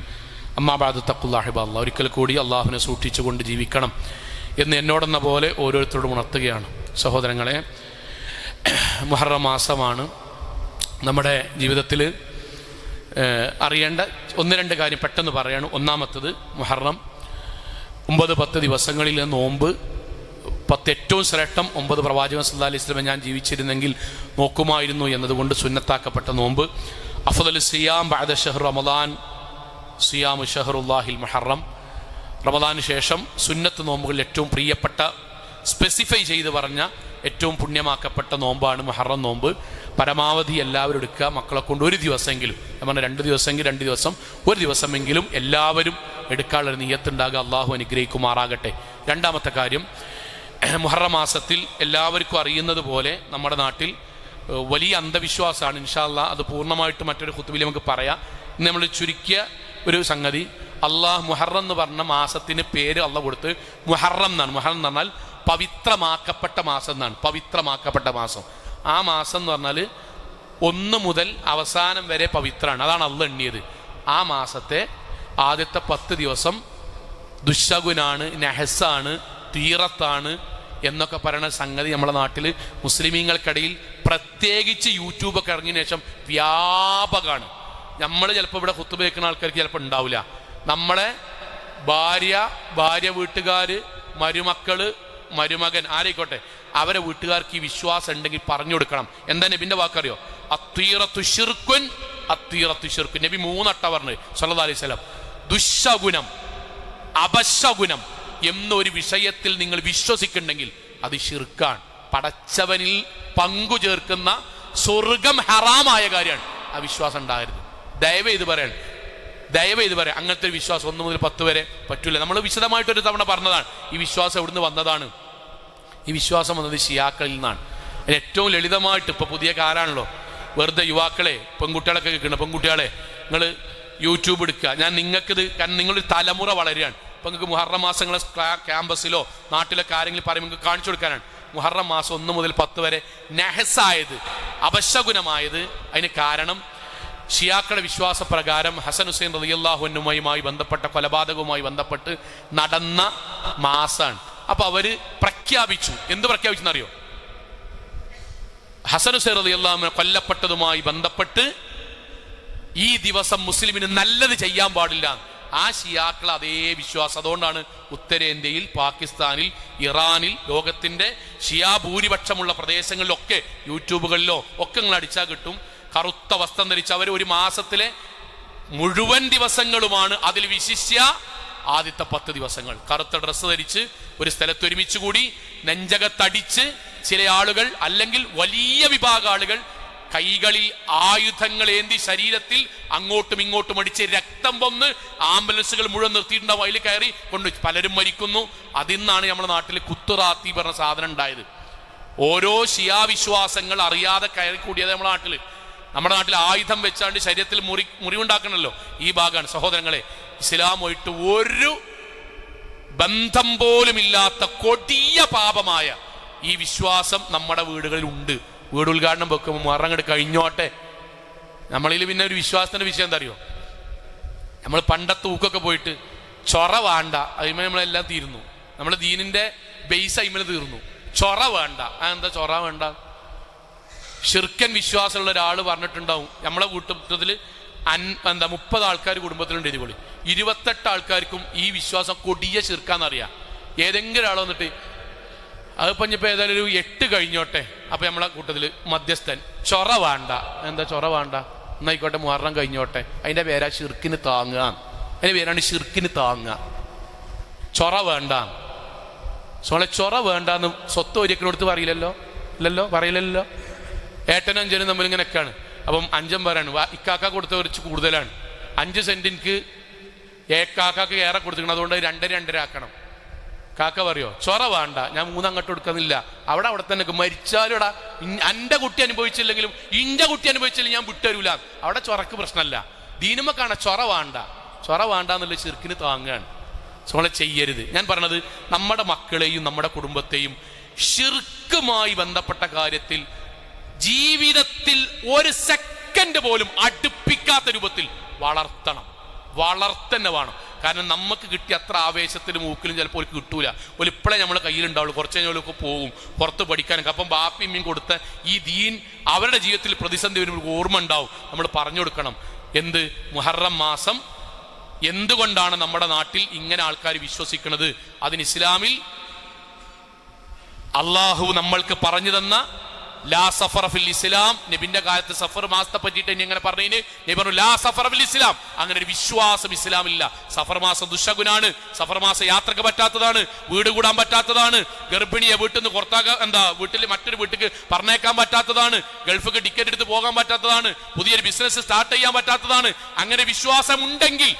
അമ്മാ ബഅദ് തഖ്വല്ലാഹി ബഅല്ലാഹ്. ഒരിക്കൽ കൂടി അള്ളാഹുവിനെ സൂക്ഷിച്ചുകൊണ്ട് ജീവിക്കണം എന്ന് എന്നോടെന്ന പോലെ ഓരോരുത്തരോടും ഉണർത്തുകയാണ്. സഹോദരങ്ങളെ, മുഹറം മാസമാണ്. നമ്മുടെ ജീവിതത്തിൽ അറിയേണ്ട ഒന്ന് രണ്ട് കാര്യം പെട്ടെന്ന് പറയാണ്. ഒന്നാമത്തത്, മുഹറം 9-10 ദിവസങ്ങളിൽ നോമ്പ് 10 ഏറ്റവും ശ്രേഷ്ഠം 9 പ്രവാചകൻ സല്ലല്ലാഹു അലൈഹി വസല്ലം ഞാൻ ജീവിച്ചിരുന്നെങ്കിൽ നോക്കുമായിരുന്നു എന്നതുകൊണ്ട് സുന്നത്താക്കപ്പെട്ട നോമ്പ്. അഫ്ദലു സിയാം ബഅദ ഷഹ്ർ റമളാൻ സിയാമു ഷഹ്റുല്ലാഹിൽ മുഹറം. റമളാന് ശേഷം സുന്നത്ത് നോമ്പുകളിൽ ഏറ്റവും പ്രിയപ്പെട്ട, സ്പെസിഫൈ ചെയ്ത് പറഞ്ഞ ഏറ്റവും പുണ്യമാക്കപ്പെട്ട നോമ്പാണ് മുഹറം നോമ്പ്. പരമാവധി എല്ലാവരും എടുക്കുക. മക്കളെ കൊണ്ട് ഒരു ദിവസമെങ്കിലും, ഞാൻ പറഞ്ഞ 2 ദിവസമെങ്കിൽ 2 ദിവസം, ഒരു ദിവസമെങ്കിലും എല്ലാവരും എടുക്കാനുള്ളൊരു നിയ്യത്തുണ്ടാകുക. അള്ളാഹു അനുഗ്രഹിക്കുമാറാകട്ടെ. രണ്ടാമത്തെ കാര്യം, മുഹറം മാസത്തിൽ എല്ലാവർക്കും അറിയുന്നത് പോലെ നമ്മുടെ നാട്ടിൽ വലിയ അന്ധവിശ്വാസമാണ്. ഇൻഷാ അല്ലാഹ് അത് പൂർണ്ണമായിട്ട് മറ്റൊരു ഖുത്ബയിൽ നമുക്ക് പറയാം. ഇന്ന് നമ്മൾ ചുരുക്കിയ ഒരു സംഗതി, അള്ളാഹ് മുഹറം എന്ന് പറഞ്ഞ മാസത്തിന് പേര് അള്ളാഹ് കൊടുത്ത് മുഹറം എന്നാണ്. മുഹറം എന്ന് പറഞ്ഞാൽ പവിത്രമാക്കപ്പെട്ട മാസം എന്നാണ്. പവിത്രമാക്കപ്പെട്ട മാസം. ആ മാസം എന്ന് പറഞ്ഞാൽ 1 മുതൽ അവസാനം വരെ പവിത്രമാണ്. അതാണ് അള്ളാഹ് എണ്ണിയത്. ആ മാസത്തെ ആദ്യത്തെ 10 ദിവസം ദുശകുനാണ്, നഹസാണ്, തീറത്താണ് എന്നൊക്കെ പറയുന്ന സംഗതി നമ്മുടെ നാട്ടിൽ മുസ്ലിമീങ്ങൾക്കിടയിൽ പ്രത്യേകിച്ച് യൂട്യൂബൊക്കെ ഇറങ്ങിയതിനു ശേഷം വ്യാപകമാണ്. നമ്മൾ ചിലപ്പോൾ ഇവിടെ ഖുത്ബ കേൾക്കുന്ന ആൾക്കാർക്ക് ചിലപ്പോൾ ഉണ്ടാവില്ല. നമ്മളെ ഭാര്യ വീട്ടുകാർ, മരുമക്കള്, മരുമകൻ, ആരെയിക്കോട്ടെ, അവരെ വീട്ടുകാർക്ക് ഈ വിശ്വാസം ഉണ്ടെങ്കിൽ പറഞ്ഞു കൊടുക്കണം. എന്താ നബിന്റെ വാക്കറിയോ? അത്തീറത്തു ശിർക്കുൻ, അത്തീറത്തു ശിർക്കുൻ. നബി 3 വട്ടം പറഞ്ഞു സല്ലല്ലാഹു അലൈഹി വസല്ലം. ദുശകുനം, അപശകുനം എന്നൊരു വിഷയത്തിൽ നിങ്ങൾ വിശ്വസിക്കുന്നുണ്ടെങ്കിൽ അത് ശിർക്കാണ്. പടച്ചവനിൽ പങ്കു ചേർക്കുന്ന, സ്വർഗം ഹറാമായ കാര്യമാണ്. ആ വിശ്വാസം ഉണ്ടാകരുത്. ദയവ് ചെയ്ത് പറയാം. അങ്ങനത്തെ ഒരു വിശ്വാസം 1 മുതൽ 10 വരെ പറ്റൂല. നമ്മൾ വിശദമായിട്ടൊരു തവണ പറഞ്ഞതാണ് ഈ വിശ്വാസം എവിടുന്ന് വന്നതാണ്. ഈ വിശ്വാസം വന്നത് ഷിയാക്കളിൽ നിന്നാണ്. ഏറ്റവും ലളിതമായിട്ട്, ഇപ്പോൾ പുതിയ കാലമാണല്ലോ, വെറുതെ യുവാക്കളെ, പെൺകുട്ടികളൊക്കെ കേൾക്കണം, പെൺകുട്ടികളെ നിങ്ങൾ യൂട്യൂബ് എടുക്കുക. ഞാൻ നിങ്ങൾക്കിത്, കാരണം നിങ്ങളൊരു തലമുറ വളരുകയാണ്. ഇപ്പം നിങ്ങൾക്ക് മുഹറം മാസങ്ങളെ ക്യാമ്പസിലോ നാട്ടിലൊക്കെ ആരെങ്കിലും പറയുമ്പോൾ നിങ്ങൾക്ക് കാണിച്ചു കൊടുക്കാനാണ്. മുഹറം മാസം 1 മുതൽ 10 വരെ നഹസായത്, അപശകുനമായത്. അതിന് കാരണം ഷിയാക്കളുടെ വിശ്വാസപ്രകാരം ഹസൻ ഹുസൈൻ റളിയല്ലാഹു അൻഹുമായി ബന്ധപ്പെട്ട കൊലപാതകവുമായി ബന്ധപ്പെട്ട് നടന്ന മാസമാണ്. അപ്പൊ അവര് പ്രഖ്യാപിച്ചു. എന്ത് പ്രഖ്യാപിച്ചെന്നറിയോ? ഹസൻ ഹുസൈൻ റളിയല്ലാഹു അൻഹു കൊല്ലപ്പെട്ടതുമായി ബന്ധപ്പെട്ട് ഈ ദിവസം മുസ്ലിമിന് നല്ലത് ചെയ്യാൻ പാടില്ല. ആ ഷിയാക്കൾ അതേ വിശ്വാസം. അതുകൊണ്ടാണ് ഉത്തരേന്ത്യയിൽ, പാകിസ്ഥാനിൽ, ഇറാനിൽ, ലോകത്തിന്റെ ഷിയാ ഭൂരിപക്ഷമുള്ള പ്രദേശങ്ങളിലൊക്കെ യൂട്യൂബുകളിലോ ഒക്കെ നിങ്ങൾ അടിച്ചാൽ കിട്ടും. കറുത്ത വസ്ത്രം ധരിച്ച് അവർ ഒരു മാസത്തിലെ മുഴുവൻ ദിവസങ്ങളുമാണ്, അതിൽ വിശിഷ്യ ആദ്യത്തെ 10 ദിവസങ്ങൾ കറുത്ത ഡ്രസ്സ് ധരിച്ച് ഒരു സ്ഥലത്ത് ഒരുമിച്ച് കൂടി നെഞ്ചകത്തടിച്ച് ചില ആളുകൾ, അല്ലെങ്കിൽ വലിയ വിഭാഗം ആളുകൾ കൈകളിൽ ആയുധങ്ങൾ ഏന്തി ശരീരത്തിൽ അങ്ങോട്ടും ഇങ്ങോട്ടും അടിച്ച് രക്തം പൊന്ന് ആംബുലൻസുകൾ മുഴുവൻ നിർത്തിയിട്ടുണ്ടാവും. അതിൽ കയറി കൊണ്ട് പലരും മരിക്കുന്നു. അതിന്നാണ് നമ്മുടെ നാട്ടിൽ കുത്തുറാത്തി പറഞ്ഞ സാധനം ഉണ്ടായത്. ഓരോ ഷിയാ വിശ്വാസങ്ങൾ അറിയാതെ കയറി കൂടിയത് നമ്മുടെ നാട്ടിൽ ആയുധം വെച്ചാണ്ട് ശരീരത്തിൽ മുറിവുണ്ടാക്കണമല്ലോ. ഈ ഭാഗമാണ് സഹോദരങ്ങളെ. ഇസ്ലാമായിട്ട് ഒരു ബന്ധം പോലും ഇല്ലാത്ത കൊടിയ പാപമായ ഈ വിശ്വാസം നമ്മുടെ വീടുകളിൽ ഉണ്ട്. വീട് ഉദ്ഘാടനം വെക്കുമ്പോൾ മുഹറങ്ങട് കഴിഞ്ഞോട്ടെ. നമ്മളിൽ പിന്നെ ഒരു വിശ്വാസത്തിന്റെ വിഷയം എന്താ അറിയോ? നമ്മൾ പണ്ടത്തെ ഊക്കൊക്കെ പോയിട്ട് ചൊറ വേണ്ട, അതിന്മേൽ നമ്മളെല്ലാം തീർന്നു. നമ്മൾ ദീനിന്റെ ബേസ് അതിന്മേൽ തീർന്നു. ചൊറ വേണ്ട. അതെന്താ ചൊറ വേണ്ട? ഷിർക്കൻ വിശ്വാസമുള്ള ഒരാൾ പറഞ്ഞിട്ടുണ്ടാവും നമ്മളെ കൂട്ടത്തിൽ 30 ആൾക്കാർ കുടുംബത്തിലുണ്ട് എഴുതിക്കൊള്ളി. 28 ആൾക്കാർക്കും ഈ വിശ്വാസം കൊടിയ ശിർക്കാന്നറിയാം. ഏതെങ്കിലും ആൾ വന്നിട്ട് അതിപ്പോൾ ഇനിയിപ്പോൾ ഏതായാലും ഒരു 8 കഴിഞ്ഞോട്ടെ, അപ്പം നമ്മളെ കൂട്ടത്തിൽ മധ്യസ്ഥൻ ചൊറ വേണ്ട, എന്താ ചൊറ വേണ്ട എന്നായിക്കോട്ടെ, മുഹറം കഴിഞ്ഞോട്ടെ, അതിൻ്റെ പേരാ ഷിർക്കിന് താങ്ങുക, അതിൻ്റെ പേരാണ് ഷിർക്കിന് താങ്ങുക. ചൊറ വേണ്ട, ചൊറ വേണ്ടാന്ന് സ്വത്ത് ഒരിക്കലോടുത്ത് പറയില്ലല്ലോ, പറയില്ലല്ലോ. ഏട്ടനും അഞ്ചനും തമ്മിൽ ഇങ്ങനെയൊക്കെയാണ്. അപ്പം അഞ്ചൻ പറയാണ് ഇക്കാക്ക കൊടുത്ത കുറച്ച് കൂടുതലാണ്, 5 സെന്റിക്ക് കാക്കാക്ക് ഏറെ കൊടുത്തിരിക്കണം, അതുകൊണ്ട് 2.5 ആക്കണം. കാക്ക പറയോ ചൊറ വേണ്ട, ഞാൻ 3 അങ്ങോട്ട് കൊടുക്കുന്നില്ല, അവിടെ തന്നെ മരിച്ചാലും ഇടാ, എൻ്റെ കുട്ടി അനുഭവിച്ചില്ലെങ്കിലും ഇൻ്റെ കുട്ടി അനുഭവിച്ചില്ലെങ്കിൽ ഞാൻ വിട്ടുതരൂല. അവിടെ ചൊറക്ക് പ്രശ്നമല്ല. ദീനുമക്കാണ് ചൊറ വേണ്ട എന്നുള്ള ശിർക്കിന് താങ്ങുകയാണ്. നമ്മളെ ചെയ്യരുത്. ഞാൻ പറഞ്ഞത് നമ്മുടെ മക്കളെയും നമ്മുടെ കുടുംബത്തെയും ശിർക്കുമായി ബന്ധപ്പെട്ട കാര്യത്തിൽ ജീവിതത്തിൽ 1 സെക്കൻഡ് പോലും അടുപ്പിക്കാത്ത രൂപത്തിൽ വളർത്തന്നെ വേണം. കാരണം നമുക്ക് കിട്ടിയ അത്ര ആവേശത്തിലും മൂക്കിലും ചിലപ്പോൾ ഒരു കിട്ടൂല. ഒരു ഇപ്പോഴേ നമ്മളെ കയ്യിലുണ്ടാവുള്ളൂ, കുറച്ച് കഴിഞ്ഞാലൊക്കെ പോകും പുറത്ത് പഠിക്കാനൊക്കെ. അപ്പം ബാപ്പിയും കൊടുത്ത ഈ ദീൻ അവരുടെ ജീവിതത്തിൽ പ്രതിസന്ധി വരുമ്പോൾ ഓർമ്മ ഉണ്ടാവും. നമ്മൾ പറഞ്ഞു കൊടുക്കണം എന്ത് മുഹറം മാസം എന്തുകൊണ്ടാണ് നമ്മുടെ നാട്ടിൽ ഇങ്ങനെ ആൾക്കാർ വിശ്വസിക്കുന്നത്. അതിന് ഇസ്ലാമിൽ അള്ളാഹു നമ്മൾക്ക് പറഞ്ഞു തന്ന ലാ സഫറ ഫിൽ ഇസ്ലാം, നബിന്റെ കാലത്ത് സഫർ മാസത്തെ പറ്റിയിട്ട് ഇങ്ങനെ പറഞ്ഞതിന് നബി പറഞ്ഞു ലാ സഫറ ഫിൽ ഇസ്ലാം, അങ്ങനെ ഒരു വിശ്വാസം ഇസ്ലാമില്ല. സഫർ മാസം ദുശകുനാണ്, സഫർ മാസം യാത്രക്ക് പറ്റാത്തതാണ്, വീട് കൂടാൻ പറ്റാത്തതാണ്, ഗർഭിണിയെ വീട്ടിൽ നിന്ന് വീട്ടിൽ മറ്റൊരു വീട്ടിലേക്ക് പറഞ്ഞേക്കാൻ പറ്റാത്തതാണ്, ഗൾഫിക്ക് ടിക്കറ്റ് എടുത്ത് പോകാൻ പറ്റാത്തതാണ്, പുതിയൊരു ബിസിനസ് സ്റ്റാർട്ട് ചെയ്യാൻ പറ്റാത്തതാണ്. അങ്ങനെ വിശ്വാസം ഉണ്ടെങ്കിൽ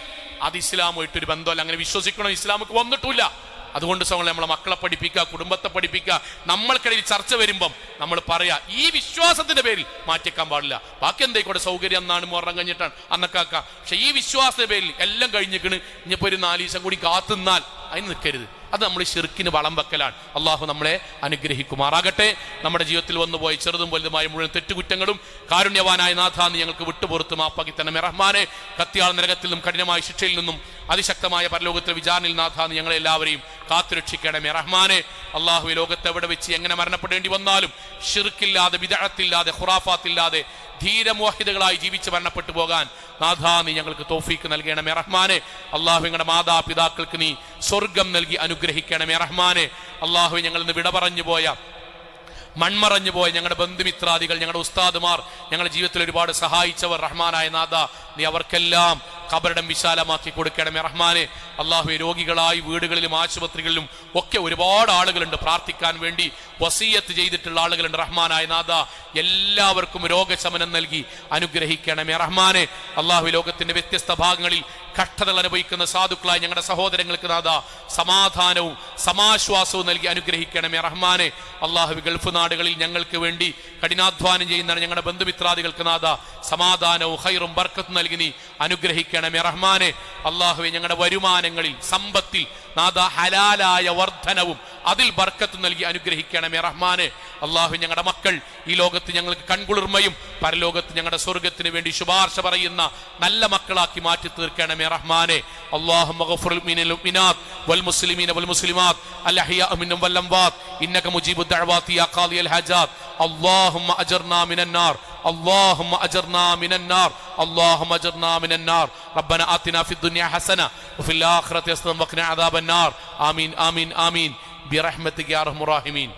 അത് ഇസ്ലാമായിട്ടൊരു ബന്ധമല്ല. അങ്ങനെ വിശ്വസിക്കണം ഇസ്ലാമിക്ക് വന്നിട്ടില്ല. അതുകൊണ്ട് നമ്മളെ മക്കളെ പഠിപ്പിക്കുക, കുടുംബത്തെ പഠിപ്പിക്കുക. നമ്മൾക്കിടയിൽ ചർച്ച വരുമ്പം നമ്മൾ പറയാ ഈ വിശ്വാസത്തിന്റെ പേരിൽ മാറ്റിക്കാൻ പാടില്ല. ബാക്കി എന്തായിക്കോട്ടെ, സൗകര്യം എന്നാണ് മുഹറം കഴിഞ്ഞിട്ടാണ് അന്നൊക്കെ ആക്കാം. പക്ഷെ ഈ വിശ്വാസത്തിന്റെ പേരിൽ എല്ലാം കഴിഞ്ഞിക്കണ്, ഇനിയിപ്പോ ഒരു 4 ദിവസം കൂടി കാത്തുനിന്നാൽ അതിന് നിൽക്കരുത്. അത് നമ്മൾ ശിർക്കിന് വളം വെക്കലാണ്. അള്ളാഹു നമ്മളെ അനുഗ്രഹിക്കുമാറാകട്ടെ. നമ്മുടെ ജീവിതത്തിൽ വന്നുപോയ ചെറുതും വലുതുമായ മുഴുവൻ തെറ്റുകുറ്റങ്ങളും കാരുണ്യവാനായ നാഥാ നീ ഞങ്ങൾക്ക് വിട്ടുപുറത്ത് മാപ്പാക്കി തന്നെ റഹ്മാനെ. കത്തിയാൾ നരകത്തിൽ നിന്നും കഠിനമായ ശിക്ഷയിൽ നിന്നും അതിശക്തമായ പരലോകത്തിലെ വിചാരണയിൽ നാഥാ നീ ഞങ്ങളെ എല്ലാവരെയും കാത്തുരക്ഷിക്കണമേ റഹ്മാനെ. അള്ളാഹു ലോകത്ത് എവിടെ വെച്ച് എങ്ങനെ മരണപ്പെടേണ്ടി വന്നാലും ഷിർക്കില്ലാതെ, ബിദ്അത്തില്ലാതെ, ഖുറാഫാത്തില്ലാതെ ധീരമോഹിതകളായി ജീവിച്ച് മരണപ്പെട്ടു പോകാൻ നാഥാ നീ ഞങ്ങൾക്ക് തൗഫീക്ക് നൽകണമേ റഹ്മാനെ. അള്ളാഹു ഞങ്ങളുടെ മാതാപിതാക്കൾക്ക് നീ സ്വർഗം നൽകി അനുഗ്രഹിക്കണമേ റഹ്മാനെ. അള്ളാഹു ഞങ്ങൾ ഇന്ന് വിട പറഞ്ഞു പോയ, മൺമറഞ്ഞു പോയ ഞങ്ങളുടെ ബന്ധുമിത്രാദികൾ, ഞങ്ങളുടെ ഉസ്താദുമാർ, ഞങ്ങളുടെ ജീവിതത്തിൽ ഒരുപാട് സഹായിച്ചവർ റഹ്മാനായ നാഥ നീ അവർക്കെല്ലാം ഖബറിടം വിശാലമാക്കി കൊടുക്കണമേ റഹ്മാനെ. അള്ളാഹു രോഗികളായി വീടുകളിലും ആശുപത്രികളിലും ഒക്കെ ഒരുപാട് ആളുകളുണ്ട്, പ്രാർത്ഥിക്കാൻ വേണ്ടി വസിയത്ത് ചെയ്തിട്ടുള്ള ആളുകളുണ്ട് റഹ്മാനായ നാഥ. എല്ലാവർക്കും രോഗശമനം നൽകി അനുഗ്രഹിക്കണമേ റഹ്മാനെ. അള്ളാഹു ലോകത്തിന്റെ വ്യത്യസ്ത ഭാഗങ്ങളിൽ കഷ്ടതകൾ അനുഭവിക്കുന്ന സാധുക്കളായി ഞങ്ങളുടെ സഹോദരങ്ങൾക്ക് നാഥ സമാധാനവും സമാശ്വാസവും നൽകി അനുഗ്രഹിക്കണമേ റഹ്മാനെ. അള്ളാഹു ഗൾഫ് നാടുകളിൽ ഞങ്ങൾക്ക് വേണ്ടി കഠിനാധ്വാനം ചെയ്യുന്ന ഞങ്ങളുടെ ബന്ധുമിത്രാദികൾക്ക് നാഥ സമാധാനവും ഖൈറും ബർക്കത്തും നൽകി നീ അനുഗ്രഹിക്കണമേ റഹ്മാനെ. അള്ളാഹുവെ ഞങ്ങളുടെ വരുമാനങ്ങളിൽ, സമ്പത്തിൽ നാഥ ഹലാലായ വർധനവും അതിൽ ബർക്കത്ത് നൽകി അനുഗ്രഹിക്കണമേ റഹ്മാനെ. അള്ളാഹു ഞങ്ങളുടെ മക്കൾ ഈ ലോകത്ത് ഞങ്ങൾക്ക് കൺകുളിർമയും പരലോകത്ത് ഞങ്ങളുടെ സ്വർഗത്തിന് വേണ്ടി ശുപാർശ പറയുന്ന നല്ല മക്കളാക്കി മാറ്റി തീർക്കണമേ റഹ്മാനെ. اللهم اغفر للمؤمنات والمسلمين والمسلمات الأحياء منهم والأموات إنك مجيب الدعوات يا قاضي الحاجات. اللهم أجرنا من النار، اللهم أجرنا من النار، اللهم أجرنا من النار. ربنا آتنا في الدنيا حسنة وفي الآخرة حسنة وقنا عذاب النار. آمين آمين آمين برحمتك يا أرحم الراحمين.